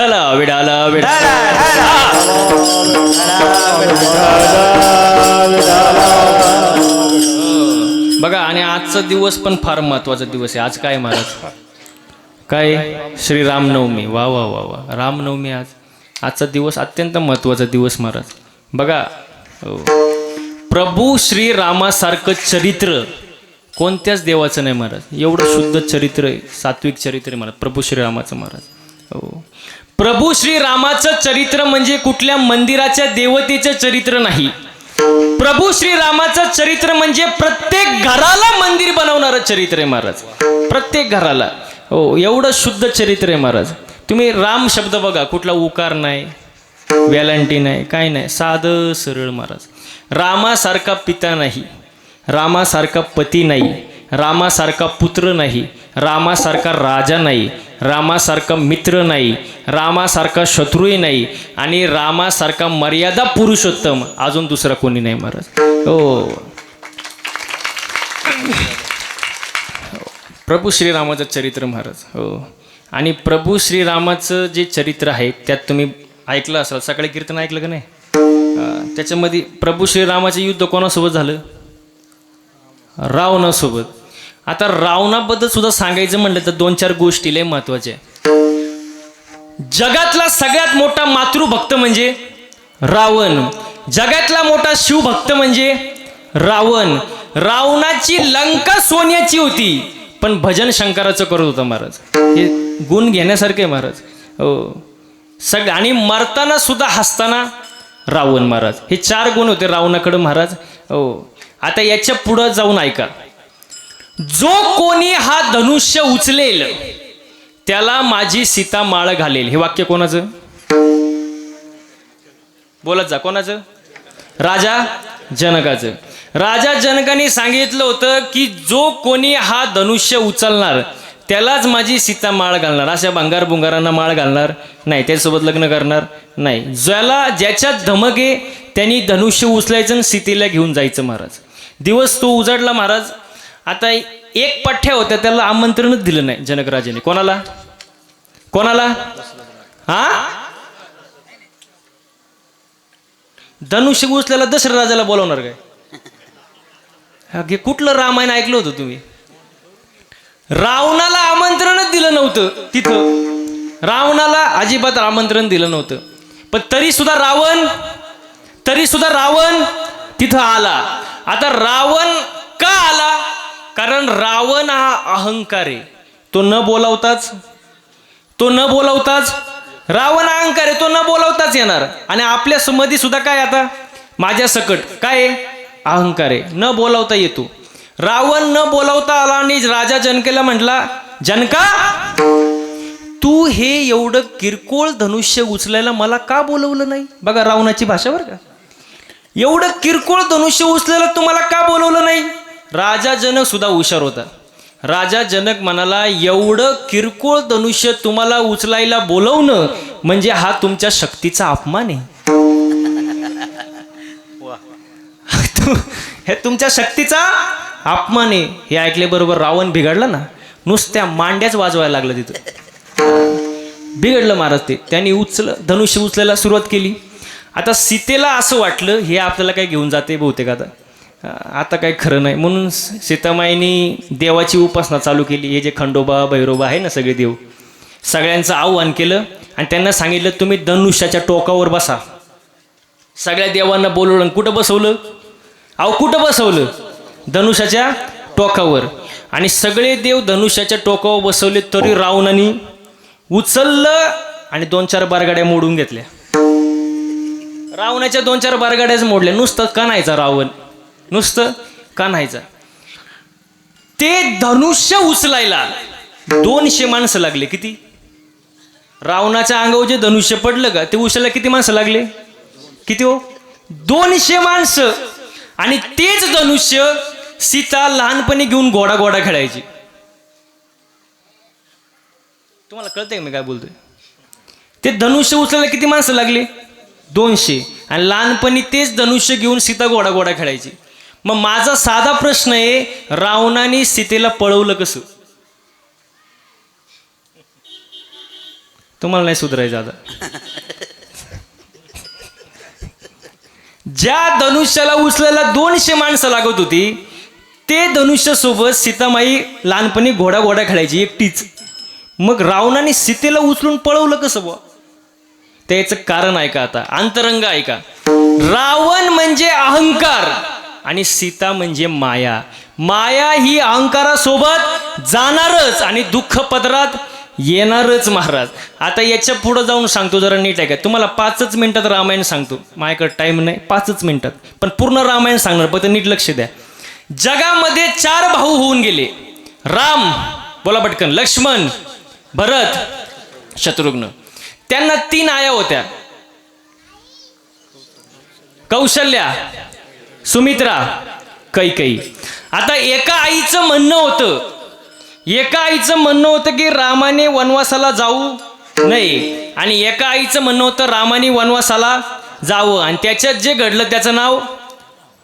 Vitthal Widal Widal. बघा आणि आजचा दिवस पण फार महत्वाचा दिवस आहे. आज काय महाराज? काय? श्री रामनवमी. वा वा वा वा, रामनवमी. आजचा दिवस अत्यंत महत्वाचा दिवस महाराज. बघा प्रभू श्री रामासारखं चरित्र कोणत्याच देवाचं नाही महाराज. एवढं शुद्ध चरित्र आहे, सात्विक चरित्र आहे महाराज प्रभू श्रीरामाचं महाराज. हो, प्रभू श्रीरामाचं चरित्र म्हणजे कुठल्या मंदिराच्या देवतेचं चरित्र नाही. प्रभू श्रीरामाचं चरित्र म्हणजे प्रत्येक घराला मंदिर बनवणारं चरित्र आहे महाराज. प्रत्येक घराला. हो, एवढं शुद्ध चरित्र आहे महाराज. तुम्ही राम शब्द बघा, कुठला उकार नाही, व्हॅलंटी नाही, काय नाही, साधं सरळ महाराज. रामासारखा पिता नाही, रामासारखा पती नाही, रामासारखा पुत्र नाही, रामासारखा राजा नाही, रामासारखा मित्र नाही, रामासारखा शत्रूही नाही आणि रामासारखा मर्यादा पुरुषोत्तम अजून दुसरा कोणी नाही महाराज. हो, प्रभू श्रीरामाचं चरित्र महाराज. हो, आणि प्रभू श्रीरामाचं जे चरित्र आहे त्यात तुम्ही ऐकलं असाल, सकाळी कीर्तन ऐकलं का नाही? त्याच्यामध्ये प्रभू श्रीरामाचं युद्ध कोणासोबत झालं? रावणासोबत. आता रावणाबद्दल सुद्धा सांगायचं म्हटलं तर 2-4 गोष्टी लय महत्वाच्या. जगातला सगळ्यात मोठा मातृभक्त म्हणजे रावण. जगातला मोठा शिवभक्त म्हणजे रावण. रावणाची लंका सोन्याची होती पण भजन शंकराचं करत होता महाराज. हे गुण घेण्यासारखे महाराज. हो, सगळं. आणि मरताना सुद्धा हसताना रावण महाराज. हे 4 गुण होते रावणाकडे महाराज. हो, आता याच्या पुढं जाऊन ऐका. जो कोणी हा धनुष्य उचलेल त्याला माझी सीता माळ घालेल. हे वाक्य कोणाचं? बोलत जा, कोणाचं? राजा जनकाचं. राजा जनकाने सांगितलं होतं की जो कोणी हा धनुष्य उचलणार त्यालाच माझी सीता माळ घालणार. अशा भंगार बुंगारांना माळ घालणार नाही, त्याच्यासोबत लग्न करणार नाही. ज्याच्यात धमक आहे त्यांनी धनुष्य उचलायचं आणि सीतेला घेऊन जायचं महाराज. दिवस तो उजाडला महाराज. आता एक पठ्ठ्या होत्या, त्याला आमंत्रणच दिलं नाही जनक राजाने. कोणाला? कोणाला? हा, धनुष्य उचल्याला दशरथ राजाला बोलवणार काय? हे कुठलं रामायण ऐकलं होतं तुम्ही? रावणाला आमंत्रणच दिलं नव्हतं तिथं. रावणाला अजिबात आमंत्रण दिलं नव्हतं. पण तरी सुद्धा रावण तिथं आला. आता रावण का आला? कारण रावण हा अहंकार आहे. तो न बोलावताच रावण अहंकार आहे. तो न बोलावताच येणार. आणि आपल्या मध्ये सुद्धा काय आता माझ्या सकट काय अहंकार आहे, न बोलावता येतो. रावण न बोलावता आला आणि राजा जनकेला म्हटला, जनका तू हे एवढं किरकोळ धनुष्य उचलायला मला का बोलवलं नाही? बघा रावणाची भाषा बरं का. एवढं किरकोळ धनुष्य उचलायला तुम्हाला का बोलवलं नाही? राजा जनक सुद्धा हुशार होता. राजा जनक म्हणाला, एवढं किरकोळ धनुष्य तुम्हाला उचलायला बोलवणं म्हणजे हा तुमच्या शक्तीचा अपमान आहे. हे तुमच्या शक्तीचा अपमान आहे. हे ऐकल्याबरोबर रावण बिघडला ना. नुसत्या मांड्याच वाजवायला लागलं तिथं. बिघडलं महाराज ते. त्यांनी धनुष्य उचलायला सुरुवात केली. आता सीतेला असं वाटलं हे आपल्याला काय घेऊन जाते बहुतेक आता काही खरं नाही. म्हणून सीतामाईनी देवाची उपासना चालू केली. हे जे खंडोबा भैरोबा आहे ना, सगळे देव, सगळ्यांचं आव्हान केलं आणि त्यांना सांगितलं तुम्ही धनुष्याच्या टोकावर बसा. सगळ्या देवांना बोलवलं. कुठं बसवलं? कुठं बसवलं? धनुष्याच्या टोकावर. आणि सगळे देव धनुष्याच्या टोकावर बसवले तरी रावणाने उचललं आणि 2-4 बारगाड्या मोडून घेतल्या. रावणाच्या 2-4 बारगाड्याच मोडल्या. नुसतं कान्हायचा रावण, नुसतं कान्हायचा. ते धनुष्य उचलायला 200 माणसं लागले. किती? रावणाच्या अंगावर जे धनुष्य पडलं का ते उचलायला किती माणसं लागले? किती हो? 200 माणसं. आणि तेच धनुष्य सीता लहानपणी घेऊन घोडा खेळायची. तुम्हाला कळतंय मी काय बोलतोय? ते धनुष्य उचलायला किती माणसं लागली? 200. आणि लहानपणी तेच धनुष्य घेऊन सीता घोडा खेळायची. मग माझा साधा प्रश्न आहे, रावणाने सीतेला पळवलं कसं? तुम्हाला नाही सुधारायचं आता. ज्या धनुष्याला उचलायला 200 माणसं लागत होती, ते धनुष्यासोबत सीतामाई लहानपणी घोडा खेळायची एकटीच. मग रावणाने सीतेला उचलून पळवलं कसं बुवा? त्याचं कारण ऐका, आता अंतरंग ऐका. रावण म्हणजे अहंकार आणि सीता म्हणजे माया. माया ही अहंकारासोबत जाणारच आणि दुःख पदरात येणारच महाराज. आता याच्या पुढे जाऊन सांगतो, जरा नीट ऐका. तुम्हाला 5 मिनिटात रामायण सांगतो, माझ्याकडे टाइम नाही, 5 मिनिटात पण पूर्ण रामायण सांगणार, पण नीट लक्ष द्या. जगामध्ये 4 भाऊ होऊन गेले. राम, बोला पटकन, लक्ष्मण, भरत, शत्रुघ्न. त्यांना 3 आया होत्या, कौशल्या, सुमित्रा, कैकेयी. आता एका आईचं म्हणणं होतं की रामाने वनवासाला जाऊ नये, आणि एका आईचं म्हणणं होतं रामाने वनवासाला जावं, आणि त्याच्यात जे घडलं त्याचं नाव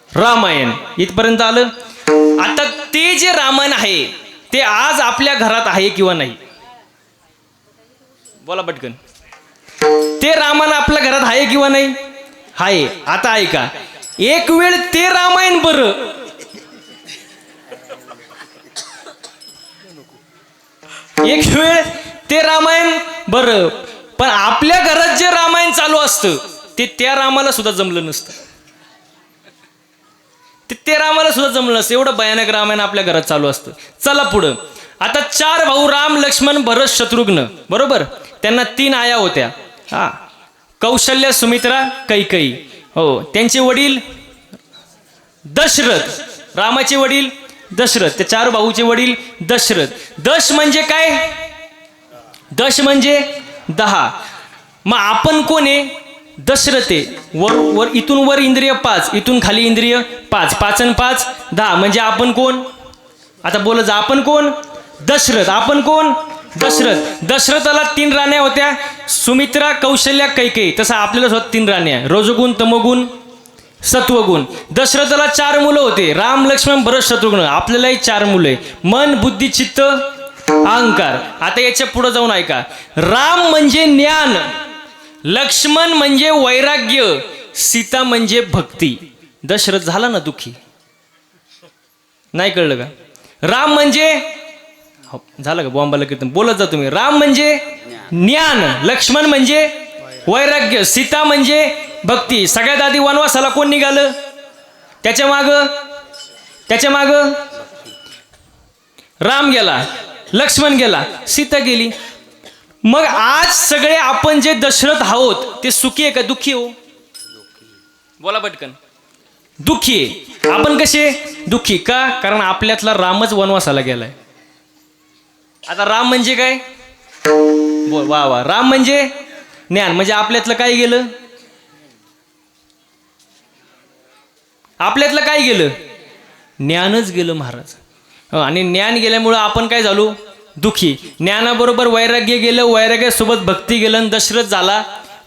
रामायण. इथपर्यंत आलं. आता ते जे रामायण आहे ते आज आपल्या घरात आहे किंवा नाही? बोला पटकन. ते रामायण आपल्या घरात आहे किंवा नाही? आहे. आता ऐका, एक वेळ ते रामायण बरं, एक वेळ ते रामायण बरं, पण आपल्या घरात जे रामायण चालू असतं ते त्या रामाला सुद्धा जमलं नसतं. ते रामाला सुद्धा जमलं नसतं. एवढं भयानक रामायण आपल्या घरात चालू असतं. चला पुढं. आता 4 भाऊ, राम, लक्ष्मण, भरत, शत्रुघ्न, बरोबर. त्यांना 3 आया होत्या. हा, कौशल्या, सुमित्रा, कैकेयी. हो, त्यांचे वडील दशरथ. रामाचे वडील दशरथ. त्या 4 भाऊचे वडील दशरथ. दश म्हणजे काय? दश म्हणजे 10. मग आपण कोण आहे? दशरथ आहे. वर इथून वर इंद्रिय 5, इथून खाली इंद्रिय 5, 5 आणि 5 10. म्हणजे आपण कोण? आता बोलत जा, आपण कोण? दशरथ. आपण कोण? दशरथ. दशरथाला 3 राण्या होत्या, सुमित्रा, कौशल्या, कैकेयी. तसं आपल्याला स्वतः 3 राण्या, रजोगुण, तमोगुण, सत्वगुण. दशरथाला 4 मुलं होते, राम, लक्ष्मण, भरत, शत्रुघ्न. आपल्यालाही 4 मुलं आहे, मन, बुद्धी, चित्त, अहंकार. आता याच्या पुढे जाऊन ऐका. राम म्हणजे ज्ञान, लक्ष्मण म्हणजे वैराग्य, सीता म्हणजे भक्ती. दशरथ झाला ना दुःखी? नाही कळलं का? राम म्हणजे, झालं का बॉम्बाला कीर्तन? बोलत जा तुम्ही. राम म्हणजे ज्ञान, लक्ष्मण म्हणजे वैराग्य, सीता म्हणजे भक्ती. सगळ्यात आधी वनवासाला कोण निघालं? त्याच्या माग राम गेला, लक्ष्मण गेला, सीता गेली. मग आज सगळे आपण जे दशरथ आहोत ते सुखी आहे का दुःखी हो? बोला पटकन. दुःखी आहे. आपण कसे दुःखी का? कारण आपल्यातला रामच वनवासाला गेलाय. आता राम म्हणजे काय? बोल. वा वा. राम म्हणजे ज्ञान. म्हणजे आपल्यातलं काय गेलं? आपल्यातलं काय गेलं? ज्ञानच गेलं महाराज. आणि ज्ञान गेल्यामुळं आपण काय झालो? दुःखी. ज्ञानाबरोबर वैराग्य गेलं, वैराग्यासोबत भक्ती गेलं, आणि दशरथ झाला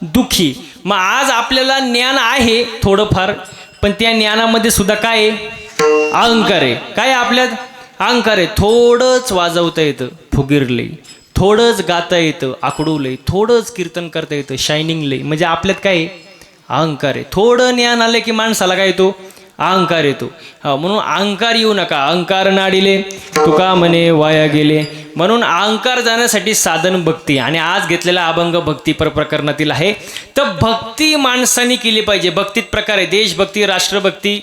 दुःखी. मग आज आपल्याला ज्ञान आहे थोडंफार, पण त्या ज्ञानामध्ये सुद्धा काय आहे? अहंकार आहे. काय आपल्यात? अहंकार आहे. थोडंच वाजवता येतं, फुगिरले, थोडंच गाता येतं, आकडवलंय, थोडंच कीर्तन करता येतं, शायनिंग लय. म्हणजे आपल्यात काय आहे? अहंकार आहे. थोडं ज्ञान आलं की माणसाला काय येतो? अहंकार येतो. हा, म्हणून अहंकार येऊ नका. अहंकार नाडिले तुका म्हणे वाया गेले. म्हणून अहंकार जाण्यासाठी साधन भक्ती. आणि आज घेतलेला अभंग भक्ती प्रकरणातील आहे. तर भक्ती माणसाने केली पाहिजे. भक्तीत प्रकार आहे: देशभक्ती, राष्ट्रभक्ती,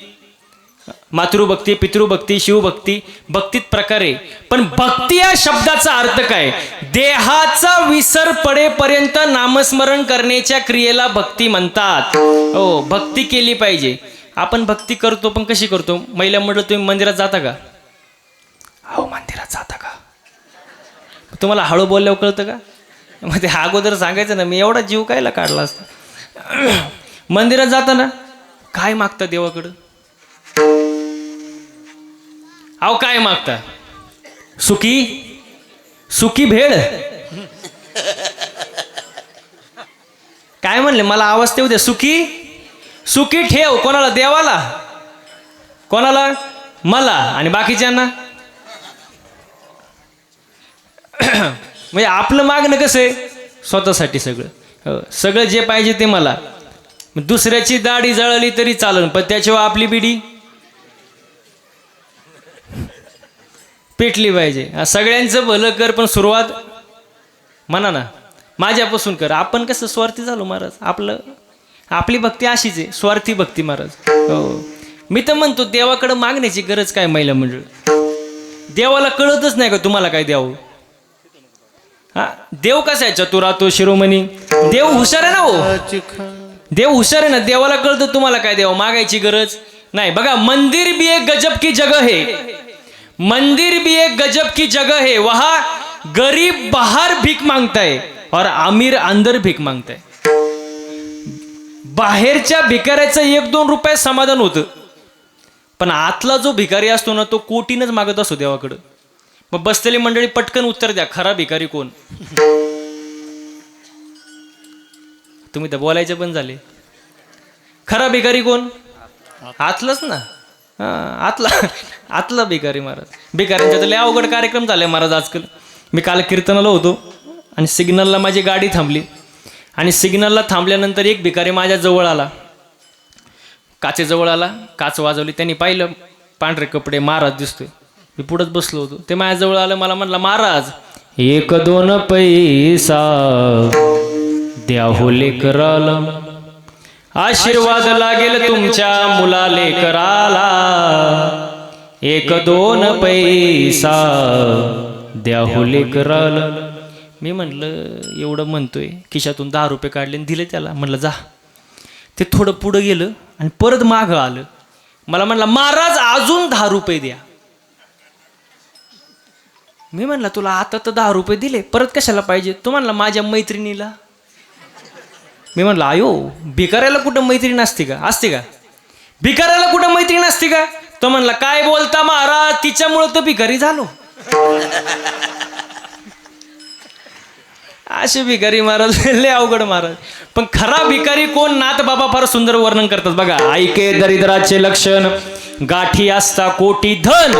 मातृभक्ती, पितृभक्ती, शिवभक्ती. भक्तीत प्रकार आहे. पण भक्ती या शब्दाचा अर्थ काय? देहाचा विसर पडेपर्यंत नामस्मरण करण्याच्या क्रियेला भक्ती म्हणतात. हो, भक्ती केली पाहिजे. आपण भक्ती करतो, पण कशी करतो? महिला म्हटलं, तुम्ही मंदिरात जाता का? हो, मंदिरात जाता का? तुम्हाला हळू बोलल्यावर कळतं का? मग ते अगोदर सांगायचं ना, मी एवढा जीव कायला काढला असता. मंदिरात जाताना काय मागता देवाकडं? अहो, काय मागता? सुकी भेळ? काय म्हणले? मला आवाज तेवढे द्या. सुकी ठेव. कोणाला? देवाला. कोणाला? मला. आणि बाकीच्यांना? म्हणजे आपलं मागणं कसं आहे? स्वतःसाठी सगळं. हो, सगळं जे पाहिजे ते मला. दुसऱ्याची दाढी जळली तरी चालेल, पण त्याच्यावर आपली बिडी पेटली पाहिजे. सगळ्यांचं भलं कर, पण सुरुवात म्हणा ना माझ्यापासून कर. आपण कसं स्वार्थी झालो महाराज. आपली भक्ती अशीच आहे, स्वार्थी भक्ती महाराज. हो, मी तर म्हणतो देवाकडं मागण्याची गरज काय महिला मंडळ. देवाला कळतच नाही का तुम्हाला काय द्यावं. हा, देव कसा आहे, चतुरातो शिरोमणी. देव हुशार आहे ना. हो, देव हुशार आहे ना. देवाला कळतं तुम्हाला काय द्यावं, मागायची गरज नाही. बघा, मंदिर भी एक गजब की जगह है, मंदिर भी एक गजब की जगह है, वहां गरीब बाहर भीख मांगता है और अमीर अंदर भीख मांगता है. बाहेरच्या भिकाऱ्याचं 1-2 रुपये समाधान होतं, पण आतला जो भिकारी असतो ना तो कोटीनच मागत असतो देवाकडं. मग बसलेली मंडळी पटकन उत्तर द्या, खरा भिकारी कोण. तुम्ही तर बोलायचे पण झाले. खरा भिकारी कोण. आतलाच ना. आतला भिकारी महाराज. भिकाऱ्यांच्या तर लय अवघड कार्यक्रम झाले महाराज आजकाल. मी काल कीर्तनाला होतो आणि सिग्नलला माझी गाडी थांबली आणि सिग्नलला थांबल्यानंतर एक भिकारी माझ्या जवळ आला, काचेजवळ आला, काच वाजवली. त्यांनी पाहिलं पांढरे कपडे, महाराज दिसतोय. मी पुढंच बसलो होतो. ते माझ्याजवळ आलं, मला म्हणलं महाराज 1-2 पैसा द्या हो लेकराला, आशीर्वाद लागेल तुमच्या मुला लेकराला. 1-2 पैसा द्या हो लेकराला. मी म्हणलं एवढं म्हणतोय, खिशातून 10 रुपये काढले आणि दिले त्याला. म्हणलं जा. ते थोडं पुढं गेलं आणि परत मागं आलं. मला म्हणलं महाराज अजून 10 रुपये द्या. मी म्हणलं तुला आता तर 10 रुपये दिले, परत कशाला पाहिजे. तो म्हणला माझ्या मैत्रिणीला. मी म्हणलं आयो, भिकाऱ्याला कुठं मैत्रीण असते का. असते का भिकाऱ्याला कुठं मैत्रीण असते का. तो म्हणला काय बोलता महाराज, तिच्यामुळं तर भिकारी झालो. असे भिकारी महाराज लय अवघड महाराज. पण खरा भिकारी कोण, नाथ बाबा फार सुंदर वर्णन करतात बघा. ऐके दरिद्राचे लक्षण, गाठी असता कोटी धन,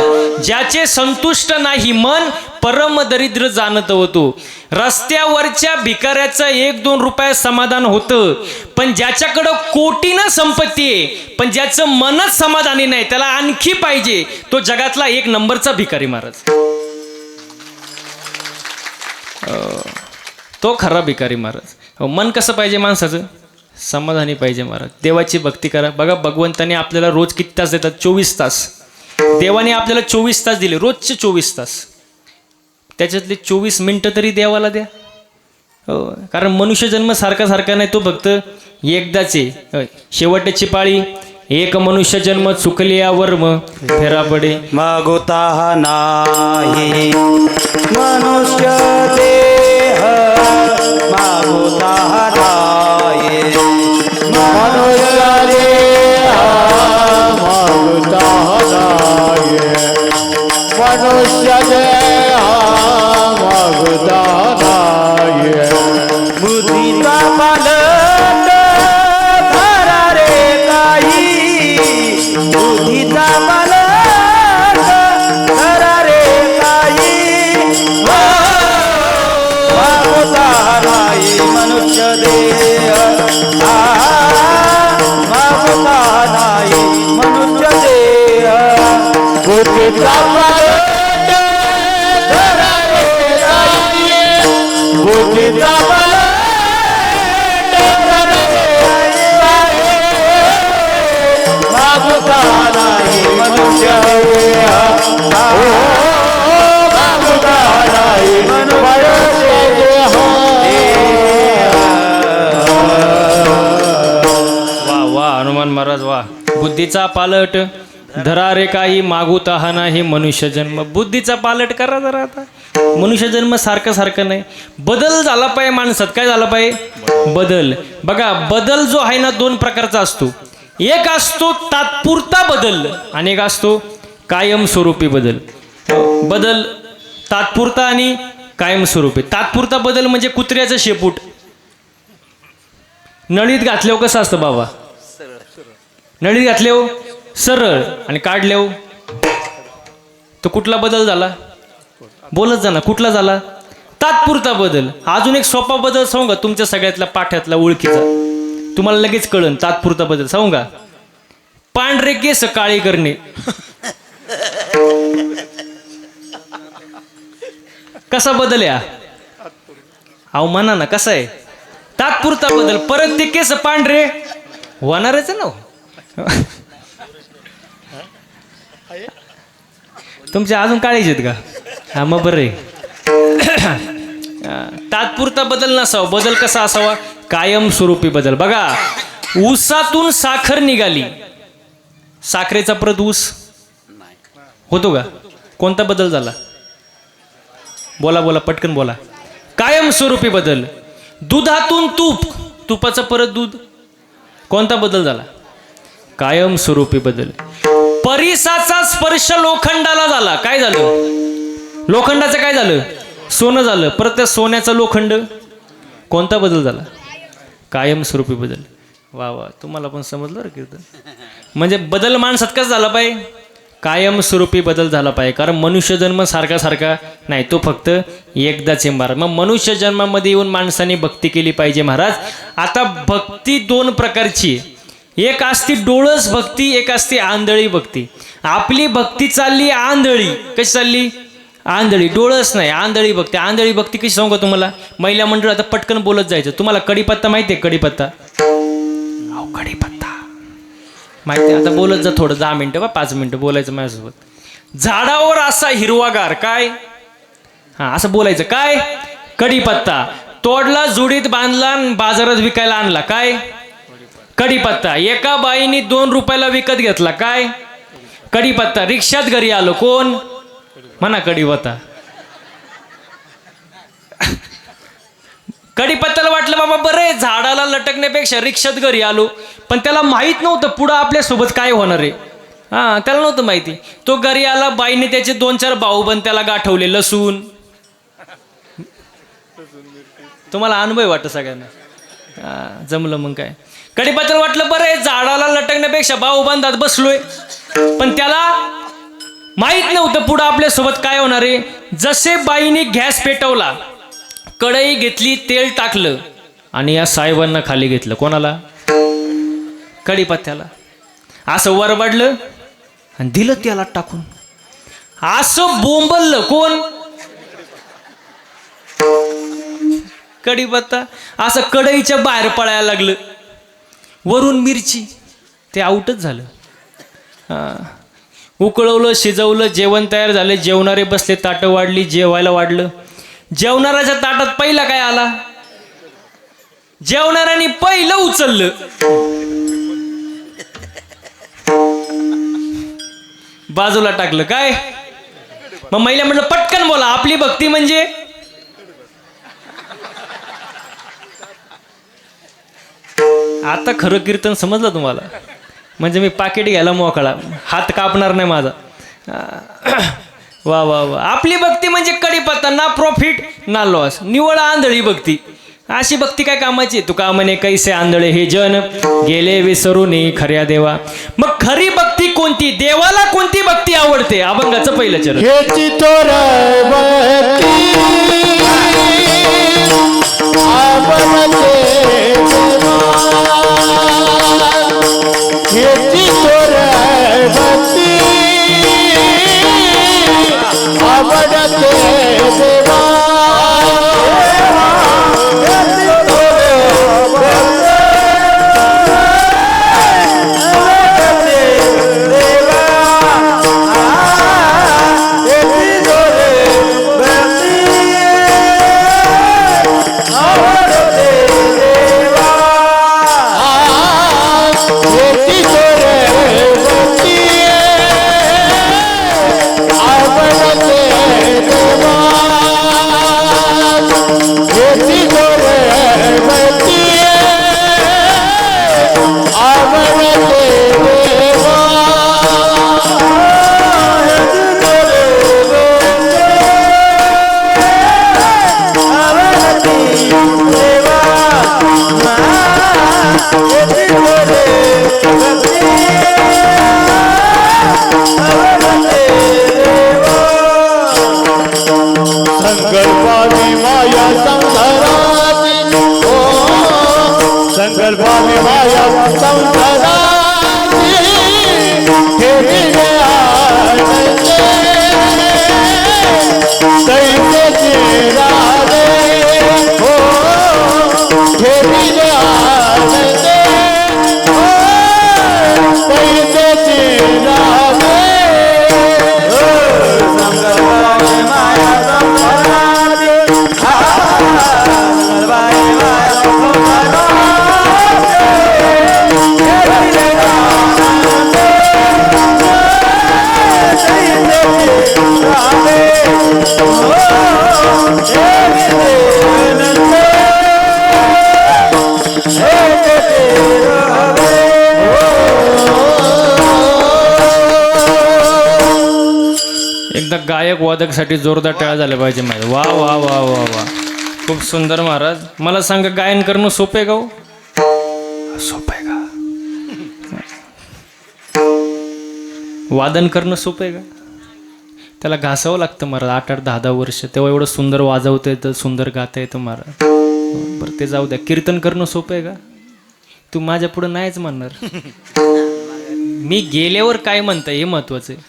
ज्याचे संतुष्ट नाही मन, परम दरिद्र जाणत होतो. रस्त्यावरच्या भिकाऱ्याचं 1-2 रुपये समाधान होतं, पण ज्याच्याकडं कोटीनं संपत्ती आहे पण ज्याचं मनच समाधानी नाही, त्याला आणखी पाहिजे, तो जगातला 1 नंबरचा भिकारी महाराज. तो खरा भिकारी महाराज. मन कसं पाहिजे माणसाचं, समाधानी पाहिजे महाराज. देवाची भक्ती करा. बघा भगवंताने आपल्याला रोज किती तास देतात, 24 तास. देवाने आपल्याला 24 तास दिले, रोजचे 24 तास. त्याच्यातले 24 मिनिटं तरी देवाला द्या. हो, कारण मनुष्य जन्म सारखा नाही, तो फक्त एकदाच आहे. शेवटची पाळी, एक मनुष्य जन्म चुकलिया वर्म फेरा पडे. मागोता नाही मनुष्य देह, मागोता नाही मनुष्य देह, मागोता नाही मनुष्य देह, मागोता नाही. बुद्धीचा पालट धरा रे काही, बुद्धीचा पालट धरा रे काही. मागोता नाही मनुष्य देह, मागोता नाही मनुष्य देह. बुद्धीचा पालट धरा रे काही, बुद्धीचा हनुमान महाराज वा. बुद्धीचा पालट धरा रे काही, मागूता हा नाही मनुष्य जन्म. बुद्धीचा पालट करा जरा. आता मनुष्य जन्म सारखं नाही, बदल झाला पाहिजे माणसात. काय झाला पाहिजे बदल. बघा बदल जो आहे ना 2 प्रकारचा असतो. एक असतो तात्पुरता बदल आणि एक असतो कायमस्वरूपी बदल. बदल तात्पुरता आणि कायमस्वरूपी. तात्पुरता बदल म्हणजे कुत्र्याचं शेपूट नळीत घातल्यावर कसं असतं बाबा, नळीत घातल्यावर सरळ आणि काढल्यावर तो कुठला बदल झाला, बोलत जा ना, कुठला झाला तात्पुरता बदल. अजून एक सोपा बदल सांगू का तुमच्या सगळ्यातला पाठ्यातला ओळखीचा, तुम्हाला लगेच कळन. तात्पुरता बदल सांगू का? पांढरे केस काळे करणे. कसा बदल या? अहो म्हणा ना, कसा आहे? तात्पुरता बदल. परत ते केस पांढरे होणारच ना. तुमचे अजून काळीच आहेत का? हा मग बरं आहे. तात्पुरता बदल नसावा. बदल कसा असावा? कायमस्वरूपी बदल. बघा, ऊसातून साखर निघाली, साखरेचा परत ऊस होतो का? कोणता बदल झाला? बोला बोला, पटकन बोला. कायमस्वरूपी बदल. दुधातून तूप, तुपाचं परत दूध, कोणता बदल झाला? कायमस्वरूपी बदल. परिसाचा स्पर्श लोखंडाला झाला, काय झालं? लोखंडाचं काय झालं? सोनं झालं. परत त्या सोन्याचा लोखंड, कोणता बदल झाला? कायमस्वरूपी बदल. वा वा, तुम्हाला पण समजलं रे कीर्तन. म्हणजे बदल माणसात कसा झाला पाहिजे? कायमस्वरूपी बदल झाला पाहिजे. कारण मनुष्य जन्म सारखा सारखा नाही, तो फक्त एकदाच आहे महाराज. मग मनुष्य जन्मामध्ये येऊन माणसाने भक्ती केली पाहिजे महाराज. आता भक्ती दोन प्रकारची आहे. एक असती डोळस भक्ती, एक असते आंधळी भक्ती. आपली भक्ती चालली आंधळी. कशी चालली? आंधळी. डोळस नाही, आंधळी भक्ती. आंधळी भक्ती कशी सांगू का तुम्हाला? महिला मंडळ आता पटकन बोलत जायचं. तुम्हाला कढीपत्ता माहिती आहे? कढीपत्ता, अहो कढीपत्ता माहिती आहे? आता बोलत जा थोडं, 10 मिनिटं 5 मिनिटं बोलायचं माझ्यासोबत. झाडावर असा हिरवागार, काय? हा, असं बोलायचं. काय? कढीपत्ता. तोडला, जुडीत बांधला, बाजारात विकायला आणला, काय? कढीपत्ता. एका बाईने 2 रुपयाला विकत घेतला, काय? कढीपत्ता. रिक्षात घरी आलो, कोण? म्हणा कढीपत्ता. कढीपत्त्याला वाटलं बाबा बरं आहे, झाडाला लटकण्यापेक्षा रिक्षात घरी आलो. पण त्याला माहित नव्हतं पुढं आपल्यासोबत काय होणार आहे. हा, त्याला नव्हतं माहिती. तो घरी आला, बाईने त्याचे 2-4 भाऊबंद त्याला गाठवले, लसूण. तुम्हाला अनुभव वाटतं सगळ्यांना? हा, जमलं मग काय. कढीपत्त्याला वाटलं बरं आहे, झाडाला लटकण्यापेक्षा भाऊबंदात बसलोय. पण त्याला माहित नव्हतं पुढं आपल्यासोबत काय होणार आहे. जसे बाईने गॅस पेटवला, कढई घेतली, तेल टाकलं आणि या साहेबांना खाली घेतलं. कोणाला? कढीपत्त्याला. असं वरबडलं आणि दिलं त्याला टाकून. असं बोंबललं, कोण? कढीपत्ता. असं कढईच्या बाहेर पडायला लागलं. वरून मिरची, ते आउटच झालं. हा, उकळवलं, शिजवलं, जेवण तयार झालं. जेवणारे बसले, ताटं वाढली, जेवायला वाढलं. जेवणाऱ्याच्या ताटात पहिला काय आला? जेवणाऱ्याने पहिलं उचललं. बाजूला टाकलं, काय? मग महिला म्हटलं पटकन बोला, आपली भक्ती म्हणजे? आता खरं कीर्तन समजलं तुम्हाला? म्हणजे मी पाकिट घ्यायला मोकळा, हात कापणार नाही माझा. वा वा वा. आपली भक्ती म्हणजे कढीपत्ता, ना प्रॉफिट ना लॉस, निवळ आंधळी भक्ती. अशी भक्ती काय कामाची? तुका म्हणे कैसे आंधळे हे जन, गेले विसरून खऱ्या देवा. मग खरी भक्ती कोणती? देवाला कोणती भक्ती आवडते? अभंगाचं पहिलं चरण. हेची तोर भक्ती आवडते देवा, हेची तोर भक्ती आवडते देवा. स्वामी माया संसाराची हे दिले आनंदे तैसेचे राधे हो हे दिले आनंदे हो तैसेचे राधे माया एकदा गायक वादकसाठी जोरदार टाळ्या झाल्या पाहिजे माझ्या. वा वा वा वा वा, खूप सुंदर महाराज. मला सांगा, गायन करणं सोपं आहे का हो? सोपं आहे का? वादन करणं सोपं आहे का? त्याला घासावं लागतं महाराज. 8-8, 10-10 वर्ष, तेव्हा एवढं सुंदर वाजवता येतं, सुंदर गाता येतं महाराज. बरं ते जाऊ द्या. कीर्तन करणं सोपं आहे का? तू माझ्या पुढं नाहीच म्हणणार. मी गेल्यावर काय म्हणता हे महत्वाचं आहे.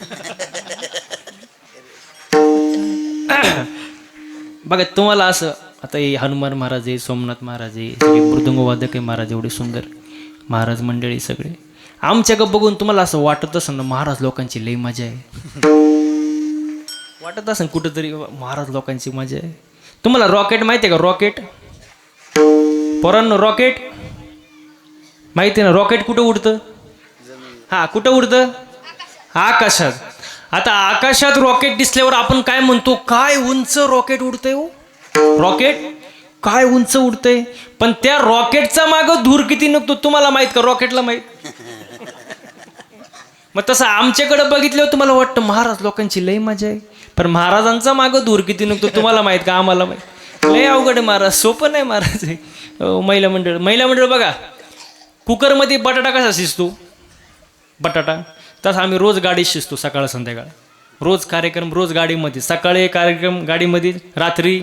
बघा तुम्हाला असं, आता हे हनुमान महाराज आहे, सोमनाथ महाराज आहे, सगळे मृदंगवादक आहे महाराज, एवढे सुंदर महाराज मंडळी सगळे. आमच्याकडे बघून तुम्हाला असं वाटत असेल ना, महाराज लोकांची लई मजा आहे. वाटत असेल कुठंतरी महाराज लोकांची मजा आहे. तुम्हाला रॉकेट माहिती आहे का? रॉकेट पोरांनो, रॉकेट माहिती आहे ना? रॉकेट कुठं उडतं? हा, कुठं उडतं? आकाशात. आता आकाशात रॉकेट दिसल्यावर आपण काय म्हणतो? काय उंच रॉकेट उडतंय हो. रॉकेट काय उंच उडतंय. पण त्या रॉकेटचा मागं धूर किती निघतो तुम्हाला माहित का? रॉकेटला माहित. मग तसं आमच्याकडे बघितल्यावर तुम्हाला वाटतं महाराज लोकांची लई मजा आहे, पण महाराजांचा मागं धूर किती निघतो तुम्हाला माहित का? आम्हाला माहित. लय अवघड आहे महाराज, सोपं नाही महाराज. महिला मंडळ बघा, कुकरमध्ये बटाटा कसा शिजतो, बटाटा तसं आम्ही रोज गाडीत शिजतो, सकाळ संध्याकाळ. रोज कार्यक्रम, रोज गाडीमध्ये. सकाळी कार्यक्रम गाडीमध्ये, रात्री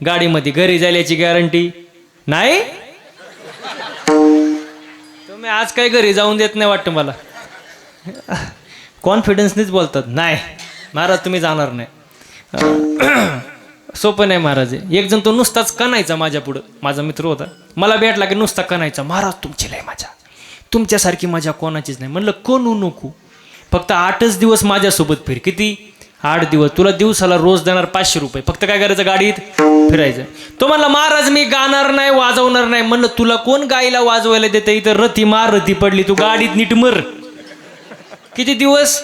गाडीमध्ये. घरी जायची गॅरंटी नाही. तुम्ही आज काही घरी जाऊन देत नाही वाटतं मला. कॉन्फिडन्सनीच बोलतात. नाही महाराज तुम्ही जाणार नाही. सोपं नाही महाराज. एक जण तो नुसताच कणायचा माझ्या पुढं, माझा मित्र होता. मला भेटला की नुसता कणायचा, महाराज तुमची लय मजा, तुमच्यासारखी मजा कोणाचीच नाही. म्हणलं कोण नको, फक्त 8च दिवस माझ्यासोबत फिर. किती? 8 दिवस. तुला दिवसाला रोज देणार 500 रुपये. फक्त काय करायचं? गाडीत फिरायचं. तो म्हणला महाराज मी गाणार नाही, वाजवणार नाही. म्हणलं तुला कोण गायला वाजवायला देतं? इथं रती मार रती पडली, तू गाडीत नीट मर. किती दिवस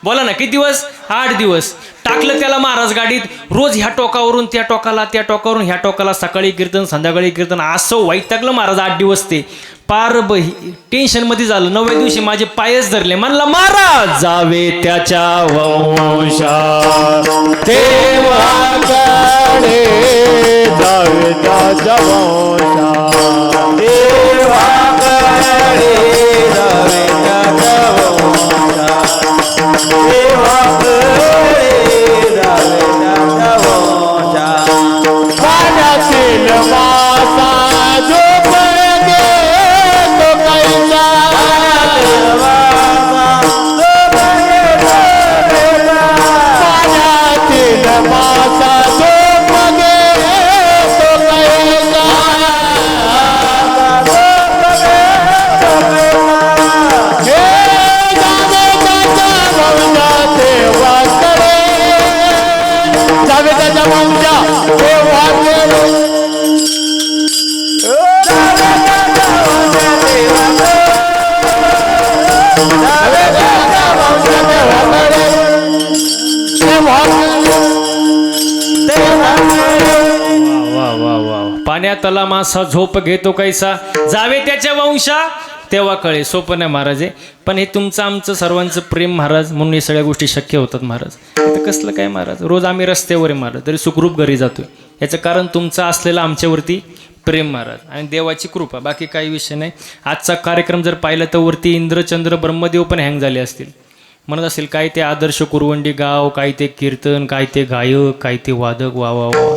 बोला ना, किती दिवस? 8 दिवस. टाकलं त्याला महाराज गाडीत. रोज ह्या टोकावरून त्या टोकाला, त्या टोकावरून ह्या टोकाला, सकाळी कीर्तन संध्याकाळी कीर्तन. असं वैतागलं महाराज 8 दिवस. ते पार टेन्शन मध्ये झालं. 9व्या दिवशी माझे पायच धरले. म्हणला महाराज जावे त्याच्या वंशा देवाकडे जावे त्याच्या वंशा देवाकडे जावे त्याच्या वंशा देवाकडे जावे त्याच्या वंशा पाण्यातील मासा झोपण गे तो कैसा पाण्यातील मासा झोपण गे तो कैसा हे जावे त्याच्या वंशा देवाकडे जावे त्याच्या वंशा देवाकडे वा वा वा. पाण्यातला मासा झोप घेतो कैसा, जावे त्याच्या वंशा तेव्हा कळे. सोपं नाही महाराज आहे, पण हे तुमचं आमचं सर्वांचं प्रेम महाराज, म्हणून हे सगळ्या गोष्टी शक्य होतात महाराज. आता कसलं काय महाराज, रोज आम्ही रस्त्यावर आहे महाराज, तरी सुखरूप घरी जातोय. याचं कारण तुमचं असलेलं आमच्यावरती प्रेम महाराज आणि देवाची कृपा, बाकी काही विषय नाही. आजचा कार्यक्रम जर पाहिला तर वरती इंद्रचंद्र ब्रह्मदेव पण हँग झाले असतील. म्हणत असेल काय ते आदर्श कुरवंडी गाव, काय ते कीर्तन, काय ते गायक, काय ते वादक. वा वा वा.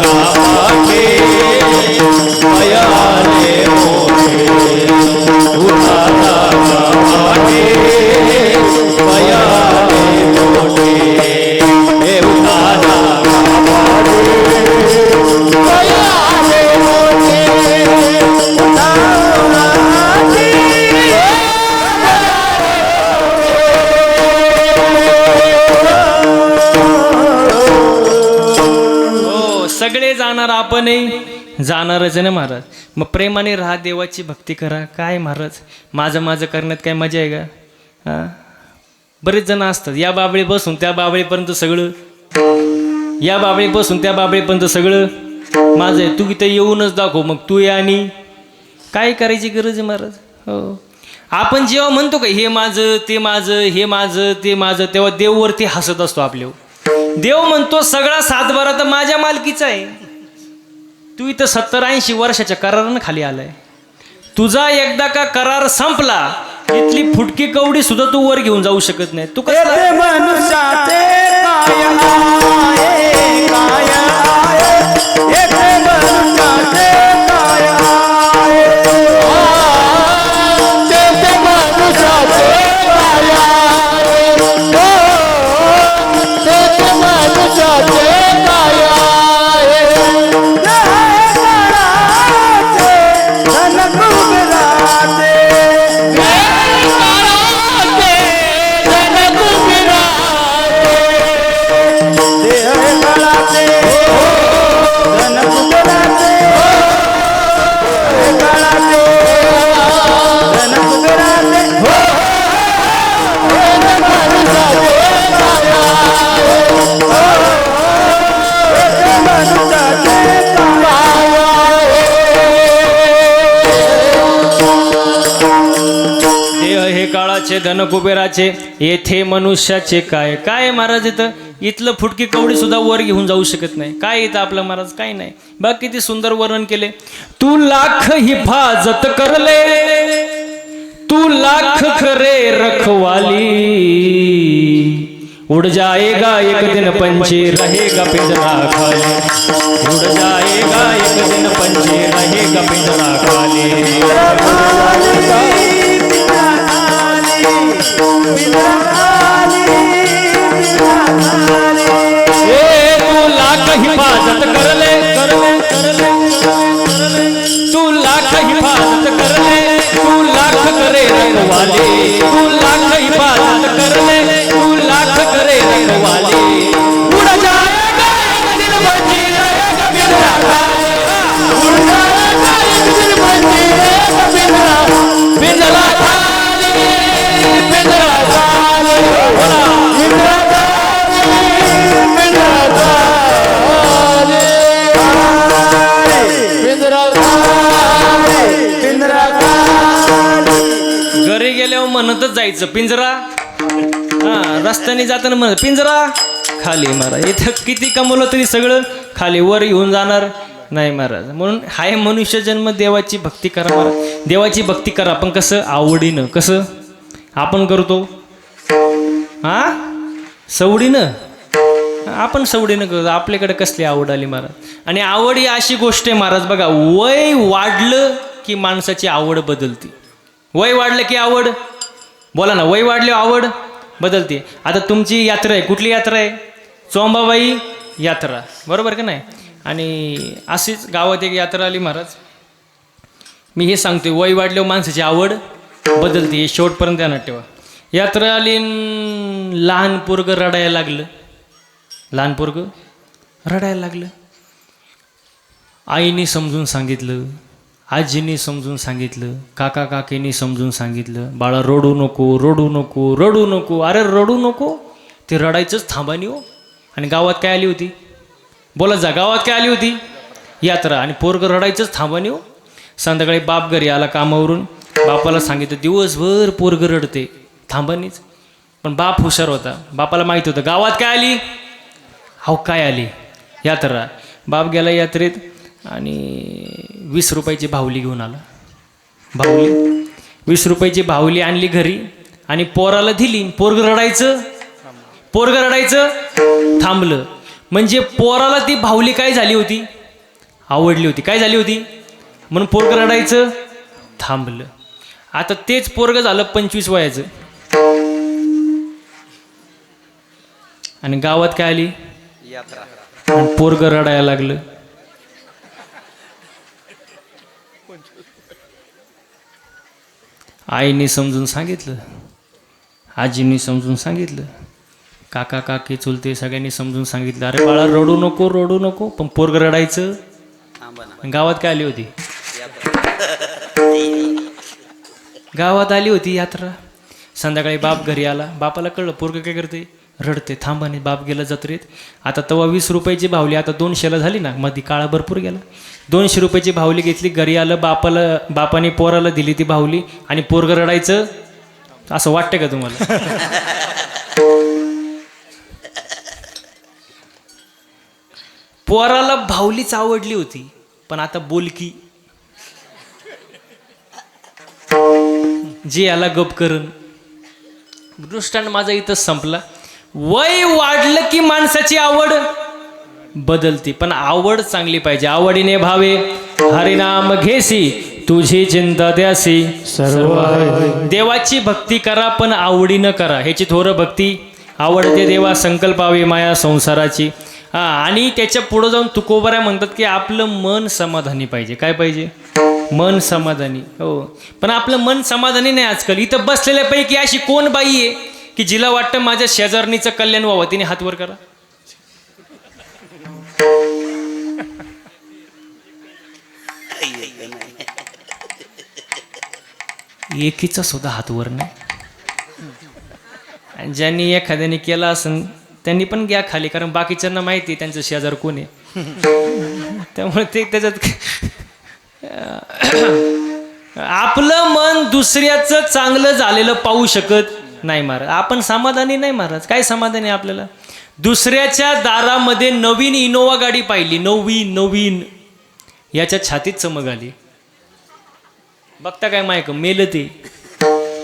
गावाचे भयाले मोठे उठाता गावाचे भयाले मोठे हे उठाता भयाले मोठे सगळे जाणार आपणही जाणारच आहे ना महाराज. मग प्रेमाने राहा, देवाची भक्ती करा. काय महाराज माझं माझं करण्यात काय मजा आहे का? हां, बरेच जण असतात या बाबळी बसून त्या बाबळीपर्यंत सगळं, या बाबळी बसून त्या बाबळीपर्यंत सगळं माझं आहे. तू इथं येऊनच दाखव, मग तू ये आणि काय करायची गरज आहे महाराज. हो, आपण जेव्हा म्हणतो का हे माझं ते माझं, हे माझं ते माझं, तेव्हा देववरती हसत असतो आपल्यावर. देव म्हणतो सगळा सातबारा तर माझ्या मालकीचा आहे. तू इथं 70-80 वर्षाच्या करारानं खाली आलाय. तुझा एकदा का करार संपला, इथली फुटकी कवडी सुद्धा तू वर घेऊन जाऊ शकत नाही. तू कसं मनुष्याचे काय आहे, काय आहे, येथे मनुष्याचे काय आहे, तेथे मनुष्याचे काय आहे, तेथे मनुष्याचे काय आहे, धन कुबेराचे, काळाचे धन कुबेराचे, येथे मनुष्याचे काय. काय महाराज इथं इथलं फुटकी कवडी सुद्धा वर घेऊन जाऊ शकत नाही. काय इथं आपलं महाराज काही नाही. बघ किती सुंदर वर्णन केले. तू लाख हिफाजत करले, तू लाख खरे रखवाली, उड़ जाएगा एक दिन पंछी रहेगा पिंजरा खाली, उड़ जाएगा एक दिन पंछी रहेगा पिंजरा खाली. तू लाख हिफाजत कर ले, तू लाख हिफाजत कर ले, तू लाख करे रखवाले, तू लाख हिफाजत कर ले, तू लाख करे रखवाले, उड़ जाएगा एक दिन पंछी रहेगा पिंजरा खाली, उड़ जाएगा एक दिन पंछी रहेगा पिंजरा, पिंजरा खाली, पिंजरा खाली, पिंजरा घरी गेल्यावर म्हणतच जायचं पिंजरा. हा, रस्त्याने जाताना म्हणत पिंजरा खाली. महाराज इथं किती कमवलं तरी सगळं खाली, वर येऊन जाणार नाही महाराज. म्हणून हाय मनुष्य जन्म, देवाची भक्ती करा महाराज. देवाची भक्ती करा, पण कसं आवडीनं. कसं आपण करतो हा, सवडीनं. आपण सवडीनं करतो. आपल्याकडे कसली आवड आली महाराज. आणि आवड ही अशी गोष्ट आहे महाराज, बघा वय वाढलं की माणसाची आवड बदलते. वय वाढलं की आवड, बोला ना, वय वाढले आवड बदलते. आता तुमची यात्रा आहे, कुठली यात्रा आहे? चोंबाबाई यात्रा, बरोबर का नाही? आणि अशीच गावात एक यात्रा आली महाराज. मी हे सांगतोय, वय वाढल्यावर माणसाची आवड बदलते, हे शेवटपर्यंत ध्यानात ठेवा. यात्रा आली, लहान पोरगं रडायला लागलं. लहान पोरगं रडायला लागलं. आईने समजून सांगितलं, आजीने समजून सांगितलं, काका काकीने समजून सांगितलं, बाळा रडू नको, रडू नको, रडू नको. अरे रडू नको, ते रडायचंच थांबानी हो. आणि गावात काय आली होती? बोला जा, गावात काय आली होती? यात्रा. आणि पोरगं रडायचंच थांबानी हो. संध्याकाळी बाप घरी आला कामावरून, बापाला सांगितलं दिवसभर पोरगं रडते, थांबानीच. पण बाप हुशार होता, बापाला माहिती होतं गावात काय आली. अहो काय आली? यात्रा. बाप गेला यात्रेत आणि 20 रुपयाची बाहुली घेऊन आला. बाहुली 20 रुपयाची बाहुली आणली घरी आणि पोराला दिली. पोरगं रडायचं थांबलं. म्हणजे पोराला ती भावली काय झाली होती, आवडली होती. काय झाली होती म्हणून पोरग रडायचं थांबलं. आता तेच पोरग झालं 25 वयाचं आणि गावात काय आली यात्रा, पोरग रडायला लागलं. आईने समजून सांगितलं, आजींनी समजून सांगितलं, काका काकी चुलते सगळ्यांनी समजून सांगितलं, अरे बाळा रडू नको रडू नको. पण पोरग रडायचं. गावात काय आली होती, गावात आली होती यात्रा. संध्याकाळी बाप घरी आला. बापाला कळलं पोरग काय करते, रडते. थांबाने बाप गेला जत्रेत. आता तेव्हा 20 रुपयाची भावली आता 200ला झाली ना, मध्ये काळा भरपूर गेला. 200 रुपयाची भावली घेतली, घरी आलं. बापाने पोराला दिली ती भावली आणि पोरग रडायचं. असं वाटतं का तुम्हाला? पोराला भावलीच आवडली होती पण आता बोलकी जे याला गप करण. दृष्टांत माझा इथं संपला. वय वाढलं की माणसाची आवड बदलती, पण आवड चांगली पाहिजे. आवडीने भावे हरिनाम घेसी, तुझी चिंता द्यासी सर्व. देवाची भक्ती करा पण आवडीनं करा. ह्याची थोरं भक्ती. आवडते देवा संकल्पावे माया संसाराची. आणि त्याच्या पुढं जाऊन तुकोबाऱ्या म्हणतात की आपलं मन समाधानी पाहिजे. काय पाहिजे, मन समाधानी. हो, पण आपलं मन समाधानी नाही आजकाल. इथं बसलेल्यापैकी अशी कोण बाई आहे की जिला वाटतं माझ्या शेजारणीचं कल्याण व्हावं, तिने हात वर करा. एकीचा सुद्धा हात वर नाही. आणि ज्यांनी एखाद्याने केला असेल त्यांनी पण घ्या खाली, कारण बाकीच्यांना माहिती त्यांचं शेजार कोण आहे. त्यामुळे ते त्याच्यात आपलं मन दुसऱ्याचं चांगलं झालेलं पाहू शकत नाही महाराज. आपण समाधानी नाही महाराज. काय समाधानी आपल्याला? दुसऱ्याच्या दारामध्ये नवीन इनोवा गाडी पाहिली, नवीन याच्या छातीत चमक आली. बघता काय मायक मेलं. ते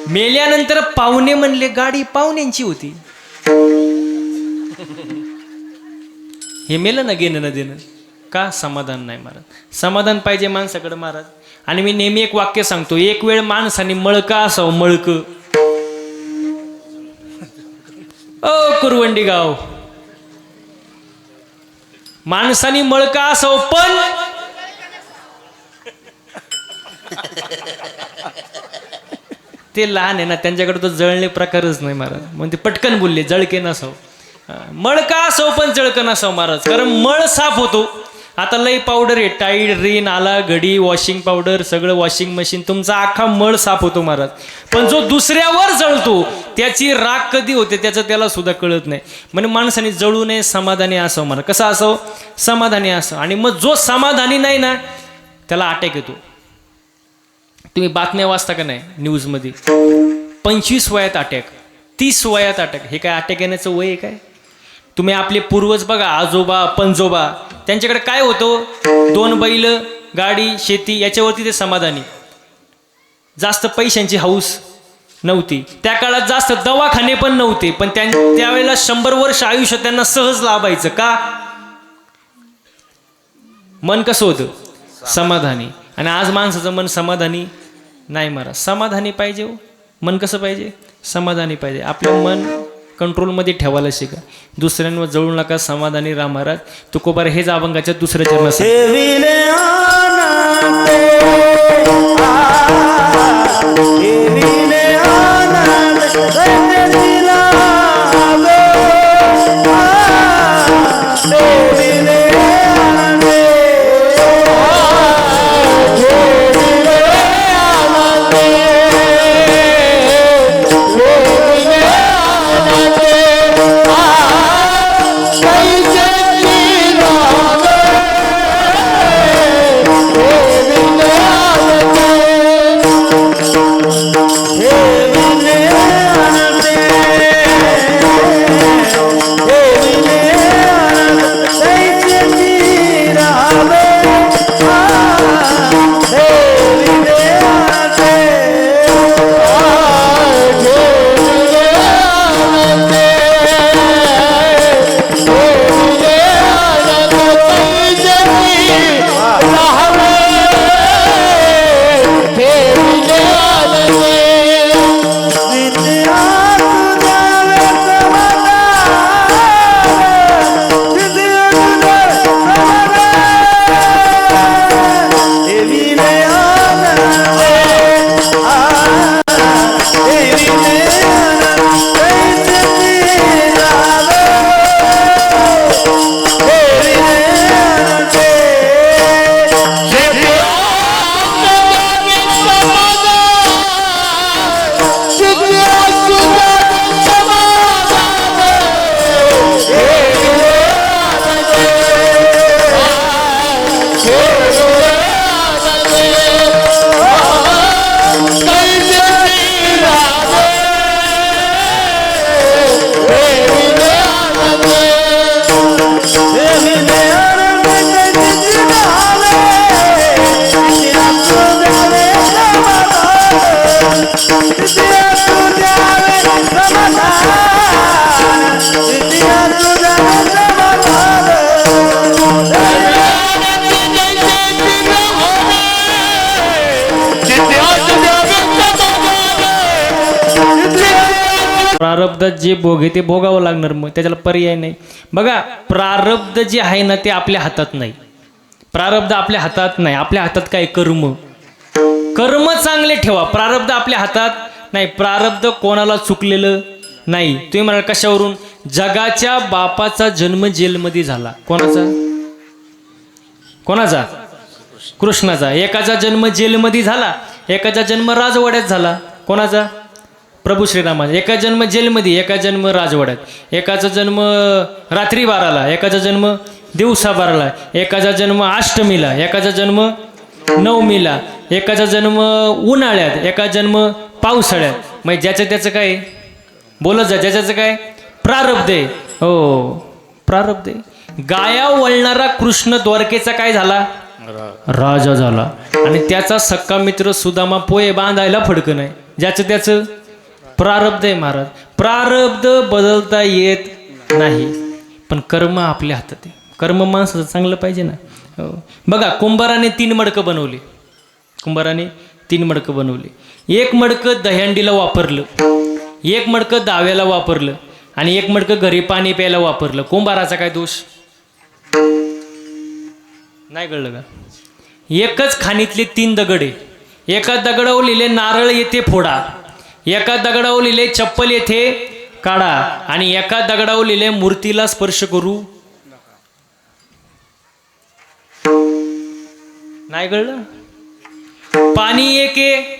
मेल्यानंतर पाहुणे म्हणले गाडी पाहुण्यांची होती. हे मेलं ना घेणं न देणं. का? समाधान नाही महाराज. समाधान पाहिजे माणसाकडे महाराज. आणि मी नेहमी एक वाक्य सांगतो, एक वेळ माणसाने मळका असावं, मळक. कुरवंडी गाव माणसाने मळका असावं, पण ते लहान आहे ना, त्यांच्याकडे तो जळणे प्रकारच नाही महाराज. म्हणजे पटकन बोलले जळके नसावं. मळका असो पण जळकं नसावं महाराज, कारण मळ साफ होतो. आता लई पावडर आहे, टाईड, रिन, आला, घडी, वॉशिंग पावडर, सगळं वॉशिंग मशीन, तुमचा अख्खा मळ साफ होतो महाराज. पण जो दुसऱ्यावर जळतो त्याची राग कधी होते त्याचं त्याला सुद्धा कळत नाही. म्हणजे माणसाने जळू नये, समाधानी असावं महाराज. कसं असावं? समाधानी असावं. आणि मग जो समाधानी नाही ना त्याला अटॅक येतो. तुम्ही बातम्या वाचता का नाही न्यूजमध्ये? 25 वयात अटॅक, 30 वयात अटॅक. हे काय अटॅक येण्याचं वय आहे काय? तुम्ही आपले पूर्वज बघा, आजोबा पंजोबा, त्यांच्याकडे काय होतं? 2 बैल, गाडी, शेती, याच्यावरती ते समाधानी. जास्त पैशांची हौस नव्हती त्या काळात, जास्त दवाखाने पण नव्हते, पण त्यावेळेला 100 वर्ष आयुष्य त्यांना सहज लाभायचं. का? मन कसं होतं? समाधानी. आणि आज माणसाचं मन समाधानी नाही महाराज. समाधानी पाहिजे. मन कसं पाहिजे? समाधानी पाहिजे. आपलं मन कंट्रोलमध्ये ठेवायला शिका. दुसऱ्यांवर जळू नका, समाधानी राहा महाराज. तुकोबार हेच अभंगाच्या दुसऱ्या चरणात प्रारब्धात जे भोग आहे ते भोगावं लागणार, मग त्याच्याला पर्याय नाही. बघा, प्रारब्ध जे आहे ना ते आपल्या हातात नाही. प्रारब्ध आपल्या हातात नाही. आपल्या हातात काय? कर्म. कर्म चांगले ठेवा. प्रारब्ध आपल्या हातात नाही. प्रारब्ध कोणाला चुकलेलं नाही. तुम्ही म्हणाल कशावरून? जगाच्या बापाचा जन्म जेलमध्ये झाला. कोणाचा? कृष्णाचा. एकाचा जन्म जेलमध्ये झाला, एकाचा जन्म राजवाड्यात झाला. कोणाचा? प्रभू श्रीरामाचा. एका जन्म जेलमध्ये, एका जन्म राजवाड्यात. एकाचा जन्म रात्री 12ला, एकाचा जन्म दिवसा 12ला. एकाचा जन्म अष्टमीला, एकाचा जन्म नवमीला. एकाचा जन्म उन्हाळ्यात, एका जन्म पावसाळ्यात. मग ज्याचं त्याचं काय बोलत जा, ज्याचं काय प्रारब्ध आहे. हो, प्रारब्ध आहे. गाया वळणारा कृष्ण द्वारकेचा काय झाला? राजा झाला. आणि त्याचा सक्का मित्र सुदामा पोहे बांधायला फडकं नाही. ज्याचं त्याचं प्रारब्ध आहे महाराज. प्रारब्ध बदलता येत नाही, पण कर्म आपल्या हातात आहे. कर्म माणसाचं चांगलं पाहिजे ना. हो. बघा, कुंभाराने 3 मडकं बनवली. कुंभाराने 3 मडकं बनवली. एक मडकं दह्यांडीला वापरलं, एक मडकं दाव्याला वापरलं, आणि एक मडकं घरी पाणी प्यायला वापरलं. कुंभाराचा काय दोष? नाही कळलं का? एकच खाणीतले 3 दगड आहे. एका दगडावर लिहिले नारळ येथे फोडा, एका दगडावर लिहिले चप्पल येथे काढा, आणि एका दगडावर लिहिले मूर्तीला स्पर्श करू. नाही कळलं? पाणी एक आहे,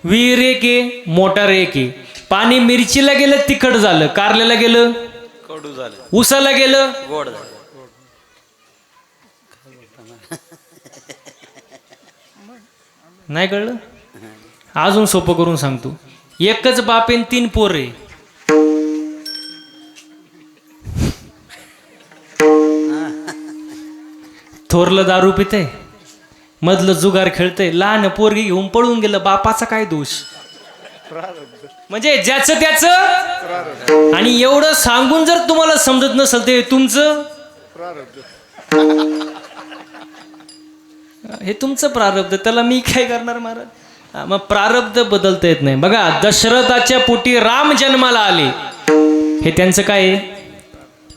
विहीर एक आहे, मोटार एक आहे. पाणी मिरचीला गेलं तिखट झालं, कारल्याला गेलं कडू झालं, उसाला गेलं गोड झालं. नाही कळलं? अजून सोपं करून सांगतो. एकच बापेन 3 पोरे. थोरलं दारू पिते, मधलं जुगार खेळतंय, लहान पोरगी घेऊन पळून गेलं. बापाचा काय दोष? म्हणजे ज्याचं त्याचं. आणि एवढं सांगून जर तुम्हाला समजत नसेल ते तुमचं, हे तुमचं प्रारब्ध. त्याला मी काय करणार महाराज? मग प्रारब्ध बदलता येत नाही. बघा, दशरथाच्या पोटी राम जन्माला आले, हे त्यांचं काय आहे?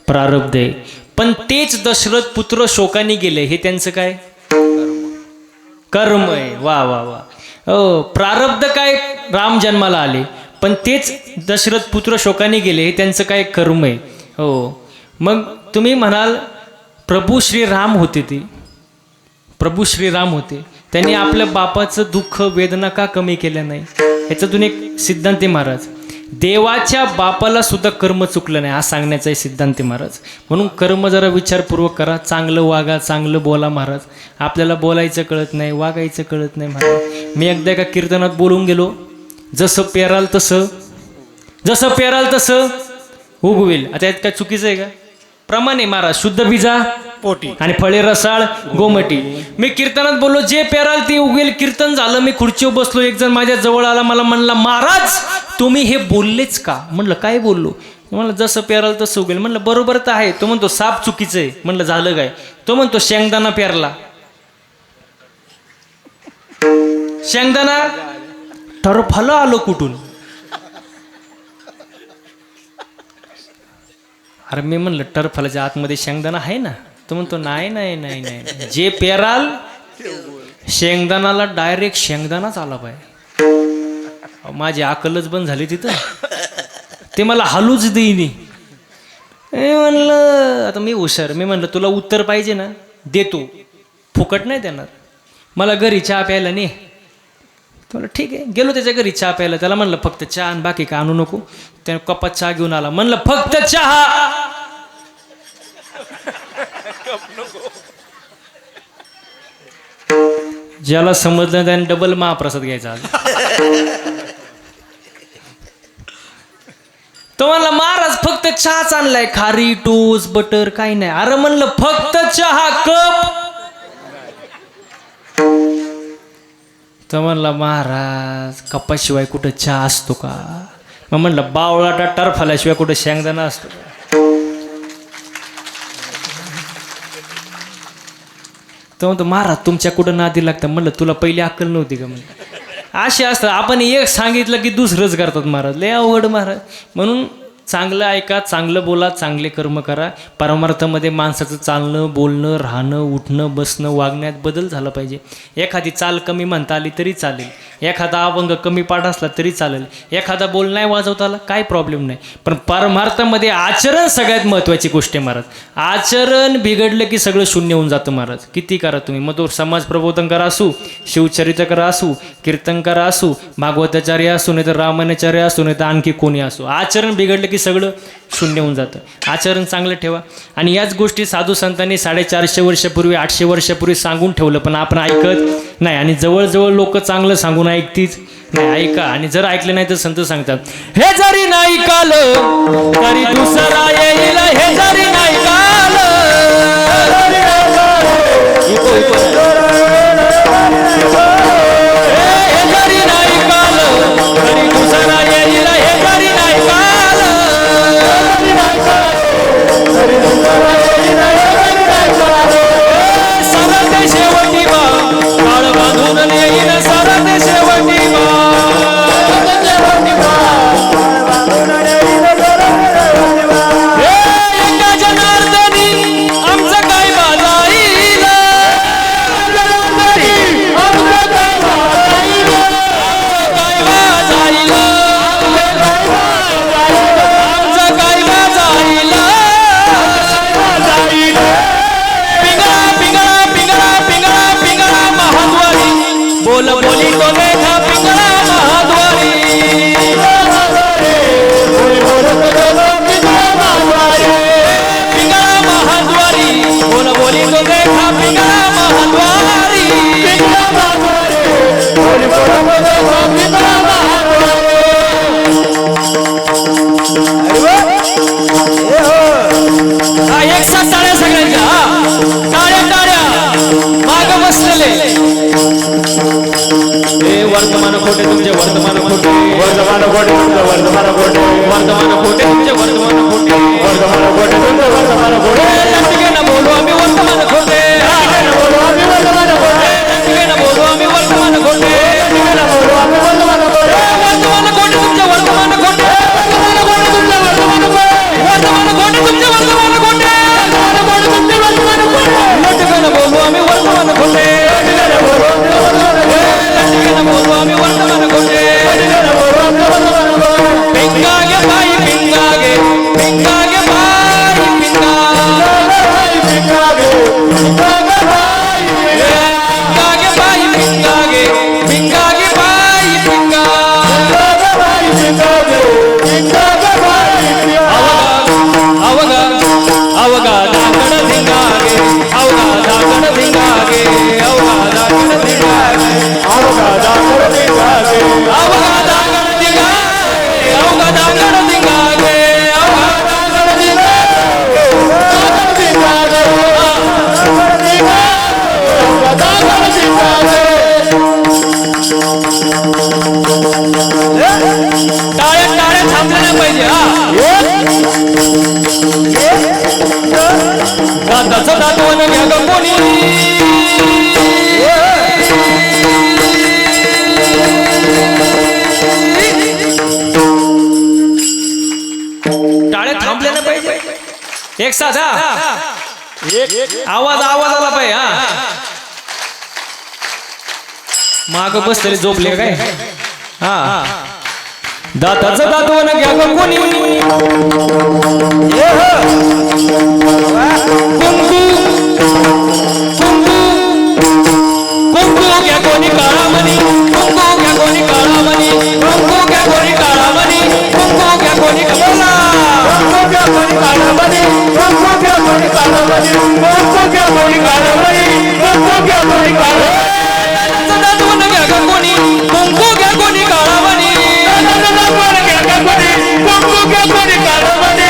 प्रारब्ध आहे. पण तेच दशरथ पुत्र शोकाने गेले, हे त्यांचं काय? कर्म आहे. वा वा वा. हो, प्रारब्ध काय? राम जन्माला आले, पण तेच दशरथ पुत्र शोकाने गेले, हे त्यांचं काय? कर्म आहे. हो. मग तुम्ही म्हणाल प्रभू श्रीराम होते, ते प्रभू श्रीराम होते, त्यांनी आपल्या बापाचं दुःख वेदना का कमी केल्या नाही? ह्याच्यातून एक सिद्धांत आहे महाराज. देवाच्या बापाला सुद्धा कर्म चुकलं नाही, हा सांगण्याचा आहे सिद्धांत आहे महाराज. म्हणून कर्म जरा विचारपूर्वक करा, चांगलं वागा, चांगलं बोला महाराज. आपल्याला बोलायचं कळत नाही, वागायचं कळत नाही महाराज. मी एकदा एका कीर्तनात बोलून गेलो, जसं पेराल तसं, जसं पेराल तसं उगवेल. आता यात काय चुकीचं आहे का? प्रमाणे महाराज, शुद्ध बीजा पोटी आणि फळे रसाळ गोमटी. मी कीर्तनात बोललो, जे पेराल ते उगेल. कीर्तन झालं, मी खुर्चीवर बसलो, एक जण माझ्या जवळ आला, मला म्हणला, महाराज तुम्ही हे बोललेच का? म्हणलं काय बोललो? म्हणलं जसं पेराल तसं उगेल. म्हणलं बरोबर तर आहे. तो म्हणतो साप चुकीचं आहे. म्हणलं झालं काय? तो म्हणतो शेंगदाणा पेरला, शेंगदाणा टरफाला आलो कुठून? अरे मी म्हणलं टरफलाच्या आतमध्ये शेंगदाणा आहे ना? तो म्हणतो नाही नाही नाही नाही, जे पेराल शेंगदाणाला डायरेक्ट शेंगदाणाच आला पाहिजे. माझी अकलच बंद झाली तिथं. ते मला हलूच देईनी. मी म्हणलं आता मी हुशार, मी म्हणलं तुला उत्तर पाहिजे ना, देतो, फुकट नाही देणार. मला घरी चहा प्यायला नाही. म्हणलं ठीक आहे. गेलो त्याच्या घरी चहा प्यायला. त्याला म्हणलं फक्त चहा आणि बाकी काय आणू नको. त्याने कपात चहा घेऊन आला. म्हणलं फक्त चहा. ज्याला समजलं त्याने डबल महाप्रसाद घ्यायचा. तो म्हणला महाराज फक्त चहाच आणलाय, खारी टोस बटर काही नाही. अरे म्हणलं फक्त चहा कप. तो म्हणला महाराज कपाशिवाय कुठं चहा असतो का? मग म्हणलं बावळाटा टरफाल्याशिवाय कुठं शेंगदाणा असतो का? तो म्हणतो महाराज तुमच्या कुठं नादी लागतं. म्हणलं तुला पहिली अक्कल नव्हती का? म्हणलं असे असतात. आपण एक सांगितलं की दुसरंच करतात महाराज. लय अवघड महाराज. म्हणून चांगलं ऐका, चांगलं बोला, चांगले कर्म करा. परमार्थामध्ये माणसाचं चालणं, बोलणं, राहणं, उठणं, बसणं, वागण्यात बदल झाला पाहिजे. एखादी चाल कमी म्हणता आली तरी चालेल, एखादा अभंग कमी पाठ असला तरी चालेल, एखादा बोल नाही वाजवता आला काय प्रॉब्लेम नाही. पण परमार्थामध्ये आचरण सगळ्यात महत्त्वाची गोष्ट आहे महाराज. आचरण बिघडलं की सगळं शून्य होऊन जातं महाराज. किती करा तुम्ही, मग तो समाज प्रबोधन करा असू, शिवचरित्र करा असू, कीर्तन करा असू, भागवताचार्य असू, नाही तर रामायणाचार्य असू, नाही तर आणखी कोणी असू, आचरण बिघडलं की सगळं शून्य होऊन जातं. आचरण चांगलं ठेवा. आणि याच गोष्टी साधू संतांनी 450 वर्षापूर्वी 800 वर्षापूर्वी सांगून ठेवलं, पण आपण ऐकत नाही. आणि जवळजवळ लोक चांगलं सांगून ऐकतीच नाही. ऐका, आणि जर ऐकले नाही तर संत सांगतात, हे जरी नाही कालं तरी दुसरा येईल, हे जरी नाही कालं. हे जरी नाही कालं तरी दुसरा येईल, हे जरी नाही कालं. सरते शेवटी बा काळ बांधून येईल, सरते शेवटी बा. एका जनार्दनी आमचं काय बाजाईल, बोली तो देखा पिंगळा महाद्वारी. पिंगळा महाद्वारी, बोली तो देखा पिंगळा महाद्वारी. हा एक साथ टाळ्या सगळ्यांच्या, टाळ्या टाळ्या माग बसलेले. वर्तमान खोटे तुमचे, वर्तमान खोटे, वर्तमान खोटे तुमचे, वर्तमान खोटे, वर्तमान खोटे तुमचे, वर्तमान खोटे, वर्तमान खोटे तुमचे, वर्तमान खोटे. लंटिकेनं बोलू आम्ही वर्तमान खोटे, लंटिकेनं बोलू आम्ही वर्तमान खोटे, लंटिकेनं बोलू आम्ही वर्तमान खोटे, लंटिकेनं बोलू आम्ही वर्तमान खोटे. वर्तमान खोटे तुमचे, वर्तमान खोटे, वर्तमान खोटे तुमचे, वर्तमान खोटे, वर्तमान खोटे तुमचे, वर्तमान खोटे, वर्तमान खोटे तुमचे, वर्तमान खोटे. लंटिकेनं बोलू आम्ही वर्तमान खोटे, लंटिकेनं बोलू आम्ही वर्तमान खोटे, लंटिकेनं बोलू आम्ही वर्तमान खोटे. पिंगागे बाई पिंगागे, पिंगागे बाई पिंगा, पिंगागे बाई पिंगागे, पिंगागे बाई पिंगा. अवगा अवगा दागड धिंगागे, अवगा दागड धिंगागे, अवगा दागड धिंगागे, अवगा दागड धिंगागे, अवगा दागड धिंगागे, अवगा दागड धिंगागे, अवगा दागड धिंगागे. टाळ्या टाळ्या थांबल्या पाहिजे. हा दादाचं दातवण घ्या ग कोणी, टाळे थांबले ना पाहिजे एक साथ. आवाज आवाज आला पाहिजे. माग बसलेले झोपले काय. हा दाताचं दातवण घ्या ग कोणी, कुंकू कुंकू कुंकू घ्या कोणी काळामणी, कुंकू घ्या कोणी काळामणी, कुंकू घ्या कोणी काळामणी, कुंकू घ्या कोणी बोला, कुंकू घ्या कोणी काळामणी, कुंकू घ्या कोणी काळामणी, कुंकू घ्या कोणी काळामणी, कुंकू घ्या कोणी काळामणी. दातवण घ्या ग कोणी, कुंकू घ्या कोणी काळामणी, कुंकू घ्या कोणी काळामणी.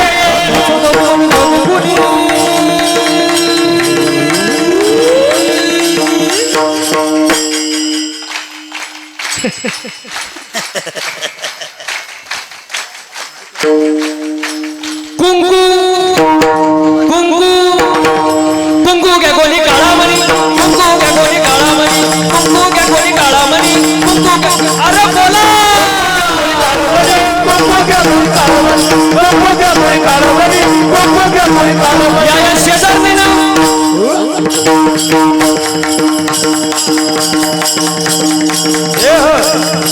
कुंकू कुंकू कुंकू घ्या कोणी काळामणी, कुंकू घ्या कोणी काळामणी, कुंकू घ्या कोणी काळामणी, कुंकू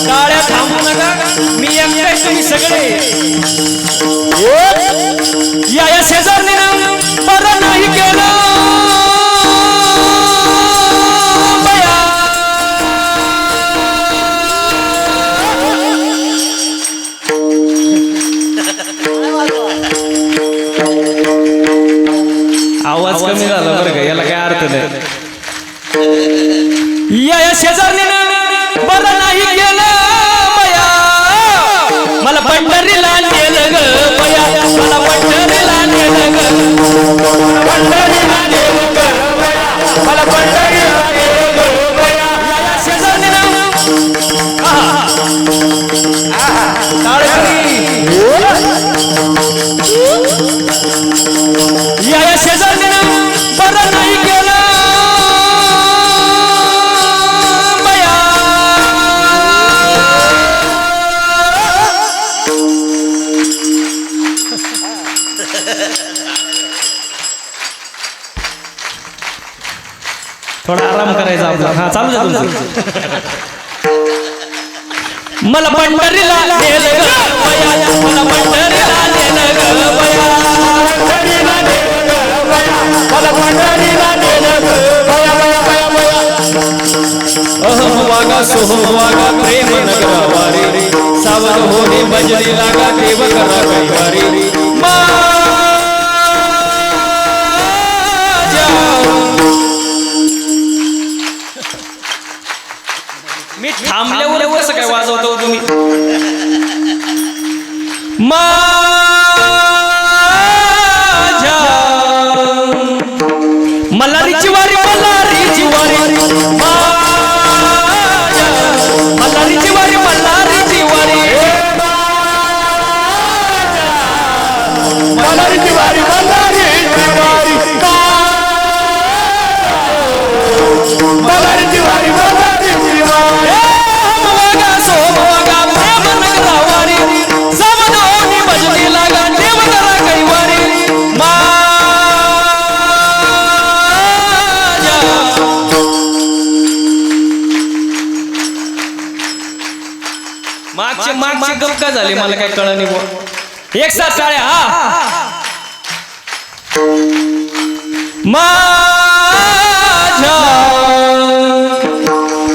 टाळ्या थांबू नका, मी एकटाय तुम्ही सगळे या शेजारने बरं नाही केलं बया. आवाज कमी झाला बरं का, याला काय अर्थ नाही. या शेजारने बरं नाही केलं बया, मला पंढरीला नेलं ग बया, मला पंढरीला नेलं ग, पंढरीला नेलं ग बया, मला पंढरीला नेलं ग बया. या शेजारने या शेजारने बरं नाही केलं बया. थोडा आराम करायचा आपला. हा चालू जा तुमचं. मला पंढरीला नेलं ग बया, मला पंढरीला नेलं ग बया, पंढरीला नेलं ग बया, मला पंढरीला नेलं ग बया बया बया बया. अहम वागा सोहम वागा प्रेम नगरवारी, सावध होणे भजनी लागा देव करा कैवारी. मी थांबल्यावर कसं काय वाजवतो तुम्ही. मल्हारीची वारी, मल्हारीची वारी, मल्हारीची वारी, मल्हारीची वारी, मल्हारीची वारी, मल्हारीची वारी, मल्हारीची वारी, मल्हारीची वारी. वागा सोम वागा प्रेम नगरवारी, सावध होणे भजनी लागा देव करा कैवारी. मागचे मागचे गप का झाले मला काय कळलं नाही बुवा. एक साथ टाळ्या. हा माझ्या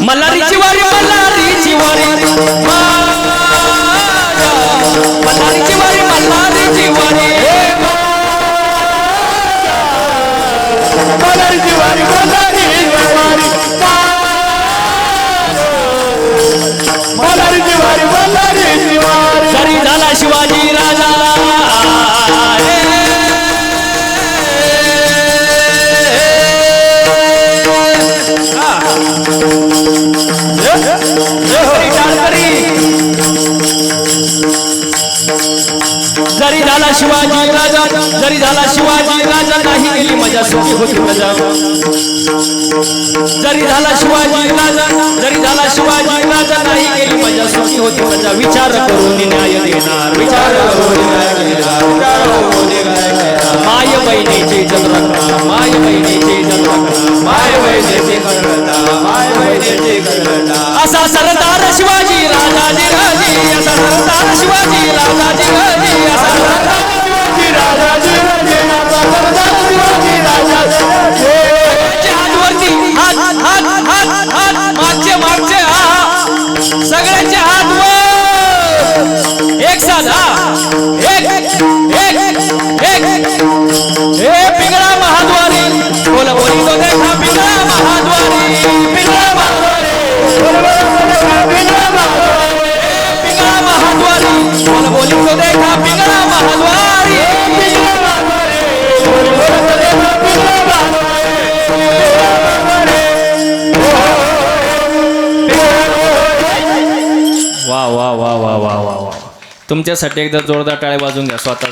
मल्हारीची वारी, मल्हारीची वारी, मल्हारीची वारी, मल्हारीची वारी, मल्हारीची वारी, मल्हारीची वारी, मल्हारीची वारी, मल्हारीची वारी. जरी झाला शिवाजी राजा जरी झाला शिवाजी राजा, जरी झाला शिवाजी राजा, नाही गेली मजा सुखी होती प्रजा. जरी झाला शिवाजी राजा, जरी झाला शिवाजी राजा, नाही गेली मजा सुखी होती प्रजा. विचार करून न्याय देणार, विचार करून न्याय देणार, माय बहिणीचे जग रखणार, माय बहिणीचे जग रखणार, माय बहिणीचे करता, माय बहिणीचे करता. असा सरदार शिवाजी राजाजी राजी, असा सरदार शिवाजी राजाजी राजी, असा सरदार शिवाजी राजाजी राजे, सरदार शिवाजी राजाजी. हातवरती हात हात हात हात, मागचे मागचे हा, सगळ्यांचे हात वर एक साथ. हा एक एक एक. हे पिंगळा महाद्वारी, बोला बोली तो देखा पिंगळा महाद्वारी, पिंगळा महाद्वारी, पिंगळा महाद्वारी, बोला बोली तो देखा पिंगळा महाद्वारी, पिंगळा महाद्वारी, बोला बोली तो देखा पिंगळा महाद्वारी. वा वा वा वा वा वा वा. तुमच्यासाठी एकदा जोरदार टाळ्या वाजून घ्या स्वतः.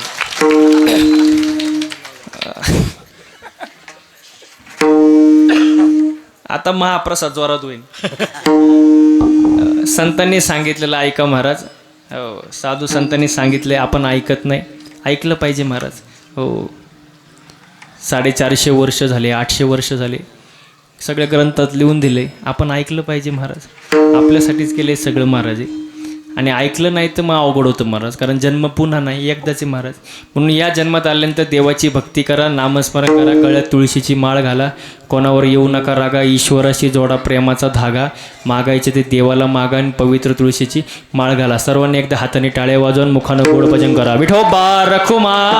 आता महाप्रसाद जोरात होईल. संतांनी सांगितलेलं ऐका महाराज. हो, साधू संतांनी सांगितले आपण ऐकत नाही, ऐकलं पाहिजे महाराज. हो, 450 वर्ष झाले, 800 वर्ष झाले, सगळ्या ग्रंथात लिहून दिले, आपण ऐकलं पाहिजे महाराज. आपल्यासाठीच केले सगळं महाराज आहे. आणि ऐकलं नाही तर मग अवघड होतं महाराज, कारण जन्म पुन्हा नाही, एकदाचे महाराज. म्हणून या जन्मात आल्यानंतर देवाची भक्ती करा, नामस्मरण करा, गळ्यात तुळशीची माळ घाला, कोणावर येऊ नका रागा, ईश्वराशी जोडा प्रेमाचा धागा, मागायचे ते देवाला मागा आणि पवित्र तुळशीची माळ घाला. सर्वांनी एकदा हाताने टाळ्या वाजवून मुखानं गोड भजन करा. विठोबा रखुमा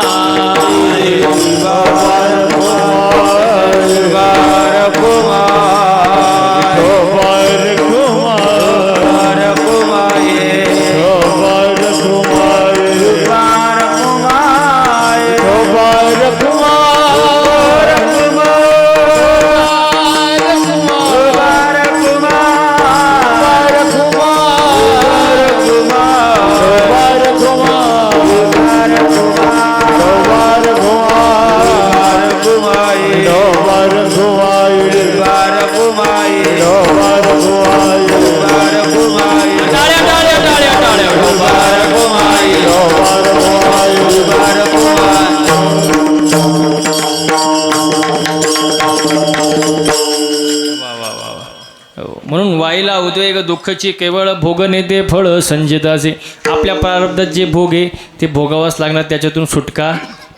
म्हणून वाईला उद्वेग दुःखची केवळ भोग नेते फळ संजिताचे. आपल्या प्रारब्धात जे भोग आहे ते भोगावाच लागणार, त्याच्यातून सुटका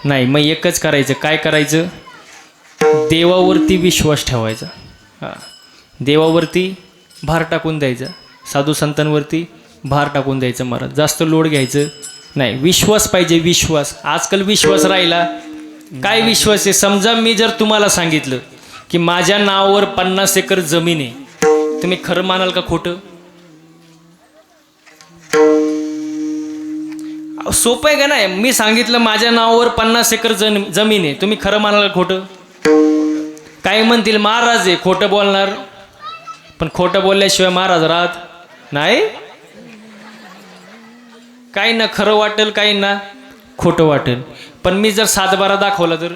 नाही. मग एकच करायचं, काय करायचं? देवावरती विश्वास ठेवायचा. हां, देवावरती भार टाकून द्यायचा, साधू संतांवरती भार टाकून द्यायचं महाराज. जास्त लोड घ्यायचं नाही, विश्वास पाहिजे, विश्वास. आजकाल विश्वास राहिला, काय विश्वास आहे? समजा मी जर तुम्हाला सांगितलं की माझ्या नावावर 50 एकर जमीन आहे, तुम्ही खरं मानाल का खोटं? सोपं आहे का नाही? मी सांगितलं माझ्या नावावर 50 एकर जमीन आहे, तुम्ही खरं मानाल का खोटं? काही म्हणतील महाराज आहे, खोटं बोलणार. पण खोटं बोलल्याशिवाय महाराज राहत नाही. काही ना खरं वाटेल, काही ना खोटं वाटेल. पण मी जर 7-12 दाखवला तर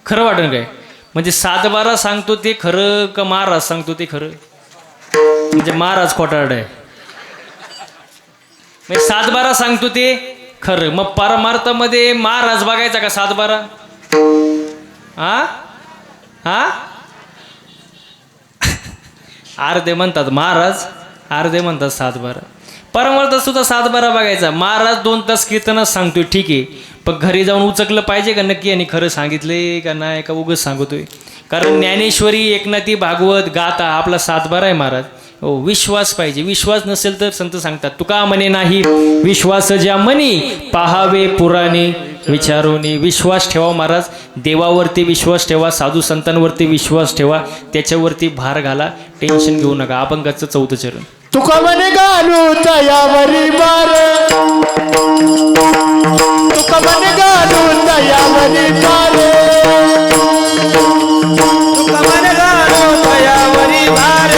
खरं वाटेल काय? म्हणजे 7-12 सांगतो ते खरं का महाराज सांगतो ते खरं? म्हणजे महाराज खोटारड आहे. म्हणजे 7-12 सांगतो ते खरं. मग परमार्थामध्ये महाराज बघायचा का 7-12? अर्धे म्हणतात महाराज, अर्धे म्हणतात 7-12. परमार्थ सुद्धा 7-12 बघायचा. महाराज 2 तास कीर्तनच सांगतोय, ठीक आहे, पण घरी जाऊन उचकलं पाहिजे का नक्की आणि खरं सांगितले का नाही, का उगच सांगतोय? कारण ज्ञानेश्वरी, एकनाथी, भागवत, गाथा आपला 7-12 आहे महाराज. हो, विश्वास पाहिजे. विश्वास नसेल तर संत सांगतात, तुका म्हणे नाही विश्वास ज्या मनी, पाहावे पुराणे विचारोनी. विश्वास ठेवा महाराज, देवावरती विश्वास ठेवा, साधू संतांवरती विश्वास ठेवा, त्याच्यावरती भार घाला, टेन्शन घेऊ नका. अभंगाचं 4थं चरण. तुका म्हणे घालू तयावरी बार, तुका म्हणे घालू तयावरी बार, तुका म्हणे घालू तयावरी बार,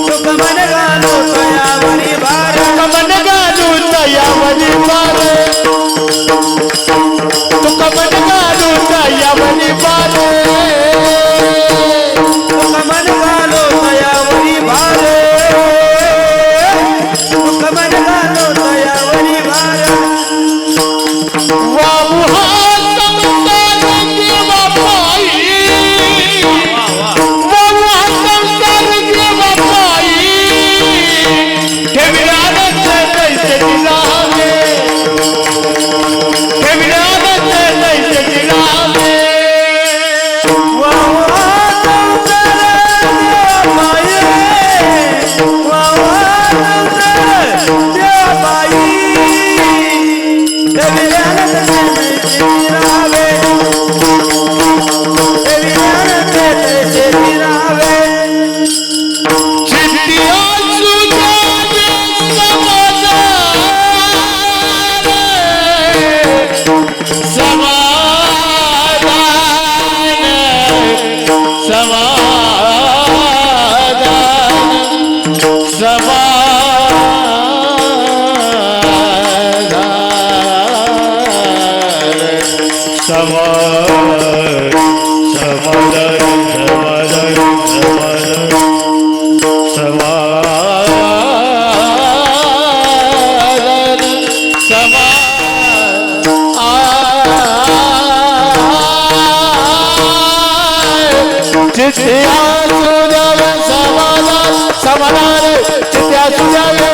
तुका म्हणे घालू तयावरी बार, तुका म्हणे घालू तयावरी बार, तुका म्हणे घालू तयावरी बार, तुका म्हणे घालू तयावरी बार, तुका म्हणे घालू तयावरी बार. वाहू हात देवा पायी चित्ते असू द्यावे समाधान समाधान चित्ते असू द्यावे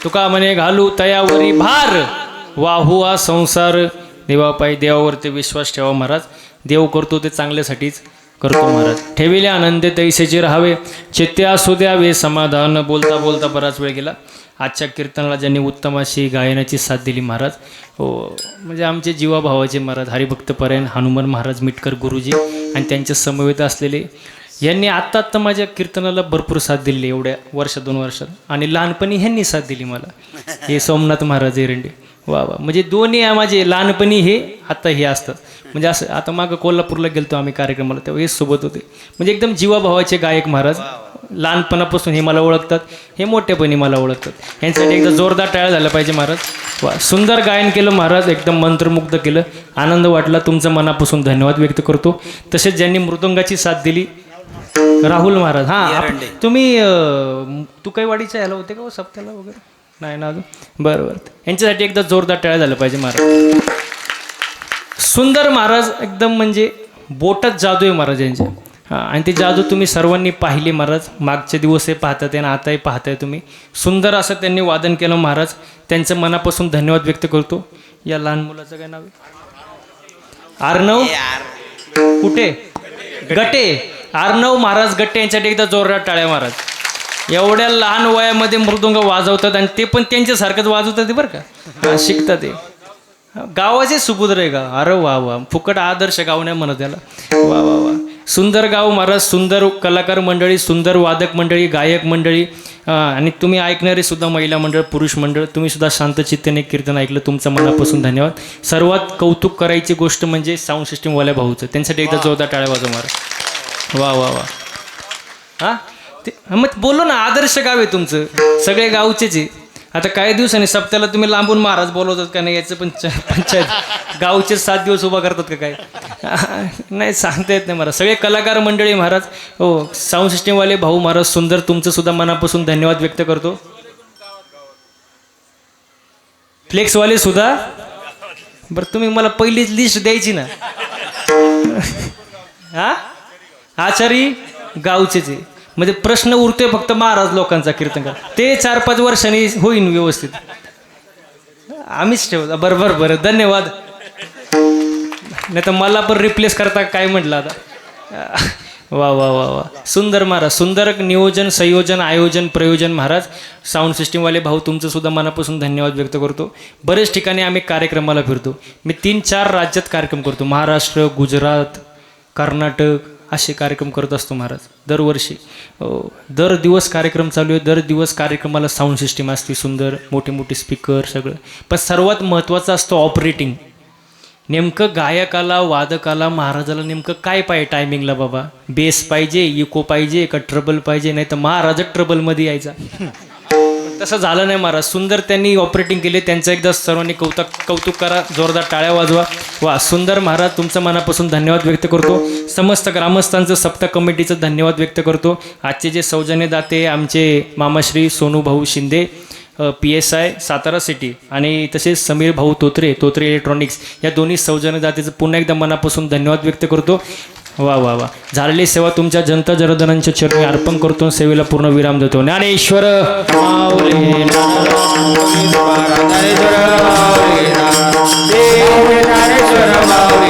तुका म्हणे घालू तयावरी भार वाहू हा संसार देवापायी देवावरती विश्वास ठेवा महाराज. देव करतो ते चांगल्यासाठीच करतो महाराज. ठेविले आनंदे तैसेचे राहावे चित्ते असू द्यावे समाधान. बोलता बोलता बराच वेळ गेला. आजच्या कीर्तनाला ज्यांनी उत्तम अशी गायनाची साथ दिली महाराज, हो म्हणजे आमचे जीवाभावाचे महाराज हरिभक्तपरायण हनुमान महाराज मिटकर गुरुजी आणि त्यांच्या समवेत असलेले यांनी आत्ता माझ्या कीर्तनाला भरपूर साथ दिली एवढ्या वर्ष 2 वर्षात. आणि लहानपणी ह्यांनी साथ दिली मला, हे सोमनाथ महाराज एरंडे. वा वा, म्हणजे दोन्ही माझे लहानपणी हे आता हे असतात. म्हणजे असं आता मागं कोल्हापूरला गेलतो आम्ही कार्यक्रमाला, तेव्हा हे सोबत होते. म्हणजे एकदम जीवाभावाचे गायक महाराज. लहानपणापासून हे मला ओळखतात, हे मोठेपणी मला ओळखतात. यांच्यासाठी एकदा जोरदार टाळ्या झाला पाहिजे महाराज. वा, सुंदर गायन केलं महाराज, एकदम मंत्रमुग्ध केलं. आनंद वाटला. तुमचं मनापासून धन्यवाद व्यक्त करतो. तसेच ज्यांनी मृदंगाची साथ दिली राहुल महाराज. हां, तुम्ही तुकाईवाडीच्या याला होते का हो सप्त्याला वगैरे? नाही ना अजून? बरं बरं, यांच्यासाठी एकदा जोरदार टाळ्या झालं पाहिजे महाराज. सुंदर महाराज एकदम म्हणजे बोटात जादू आहे महाराज यांच्या. हां, आणि ते जादू तुम्ही सर्वांनी पाहिली महाराज. मागचे दिवसही पाहतात आणि आताही पाहताय तुम्ही. सुंदर असं त्यांनी वादन केलं महाराज. त्यांचं मनापासून धन्यवाद व्यक्त करतो. या लहान मुलाचं काय नाव आहे? अर्णव कुठे? गटे. अर्णव महाराज गट्टे यांच्यासाठी एकदा जोरदार टाळ्या महाराज. एवढ्या लहान वयामध्ये मृदुंग वाजवतात आणि ते पण त्यांच्यासारखंच वाजवतात ते बरं का, शिकतात ते. गावाचे सुपुत्र आहे का? अरे वा वा, फुकट आदर्श गाव नाही म्हणत त्याला. वा वा वा, सुंदर गाव महाराज. सुंदर कलाकार मंडळी, सुंदर वादक मंडळी, गायक मंडळी आणि तुम्ही ऐकणारे सुद्धा महिला मंडळ, पुरुष मंडळ. तुम्ही सुद्धा शांतचित्तेने कीर्तन ऐकलं, तुमचं मनापासून धन्यवाद. सर्वात कौतुक करायची गोष्ट म्हणजे साऊंड सिस्टीमवाल्या भाऊचं. त्यांच्यासाठी एकदा जोरदार टाळ्या वाजव महाराज. वा वा वा. हां, ते मग बोललो ना, आदर्श गाव आहे तुमचं, सगळे गावचेच आहे. आता काही दिवसांनी सप्त्याला तुम्ही लांबून महाराज बोलवतात का नाही याचं पंचायत. गावचे 7 दिवस उभा करतात का काय? नाही, सांगता येत नाही महाराज. सगळे कलाकार मंडळी महाराज, हो साऊंड सिस्टीमवाले भाऊ महाराज सुंदर, तुमचं सुद्धा मनापासून धन्यवाद व्यक्त करतो. फ्लेक्सवाले सुद्धा. बरं, तुम्ही मला पहिलीच लिस्ट द्यायची ना. हा, आचारी गावचेच आहे. म्हणजे प्रश्न उरतोय फक्त महाराज लोकांचा कीर्तन करा, ते 4-5 वर्षांनी होईन व्यवस्थित. आम्हीच ठेवतो. बरं बरं, धन्यवाद. नाही तर मला पण रिप्लेस करता काय म्हटलं आता. वा वा वा वा, सुंदर महाराज. सुंदर नियोजन, संयोजन, आयोजन, प्रयोजन महाराज. साऊंड सिस्टीमवाले भाऊ तुमचं सुद्धा मनापासून धन्यवाद व्यक्त करतो. बरेच ठिकाणी आम्ही कार्यक्रमाला फिरतो. मी 3-4 राज्यात कार्यक्रम करतो. महाराष्ट्र, गुजरात, कर्नाटक असे कार्यक्रम करत असतो महाराज दरवर्षी. दर दिवस कार्यक्रम चालू आहे. दर दिवस कार्यक्रमाला साऊंड सिस्टीम असते सुंदर, मोठे मोठे स्पीकर सगळं. पण सर्वात महत्त्वाचं असतं ऑपरेटिंग. नेमकं गायकाला, वादकाला, महाराजाला नेमकं काय पाहिजे टायमिंगला बाबा? बेस पाहिजे, इको पाहिजे का ट्रबल पाहिजे? नाही तर महाराजच ट्रबलमध्ये यायचा. तसं झालं नाही महाराज. सुंदर त्यांनी ऑपरेटिंग केले. त्यांचं एकदा सर्वांनी कौतुक करा, जोरदार टाळ्या वाजवा. वा, सुंदर महाराज, तुमचं मनापासून धन्यवाद व्यक्त करतो. समस्त ग्रामस्थांचं, सप्ता कमिटीचं धन्यवाद व्यक्त करतो. आजचे जे सौजन्यदाते आमचे मामाश्री सोनूभाऊ शिंदे, PSI सातारा सिटी, आणि तसेच समीर भाऊ तोत्रे इलेक्ट्रॉनिक्स, या दोन्ही सौजन्यदातेचं पुन्हा एकदा मनापासून धन्यवाद व्यक्त करतो. वा वा वा. झालेली सेवा तुमच्या जनता जनार्दनांच्या चरणी अर्पण करतो. सेवेला पूर्ण विराम देतो. ज्ञानेश्वर माऊली. ज्ञानेश्वर माऊली.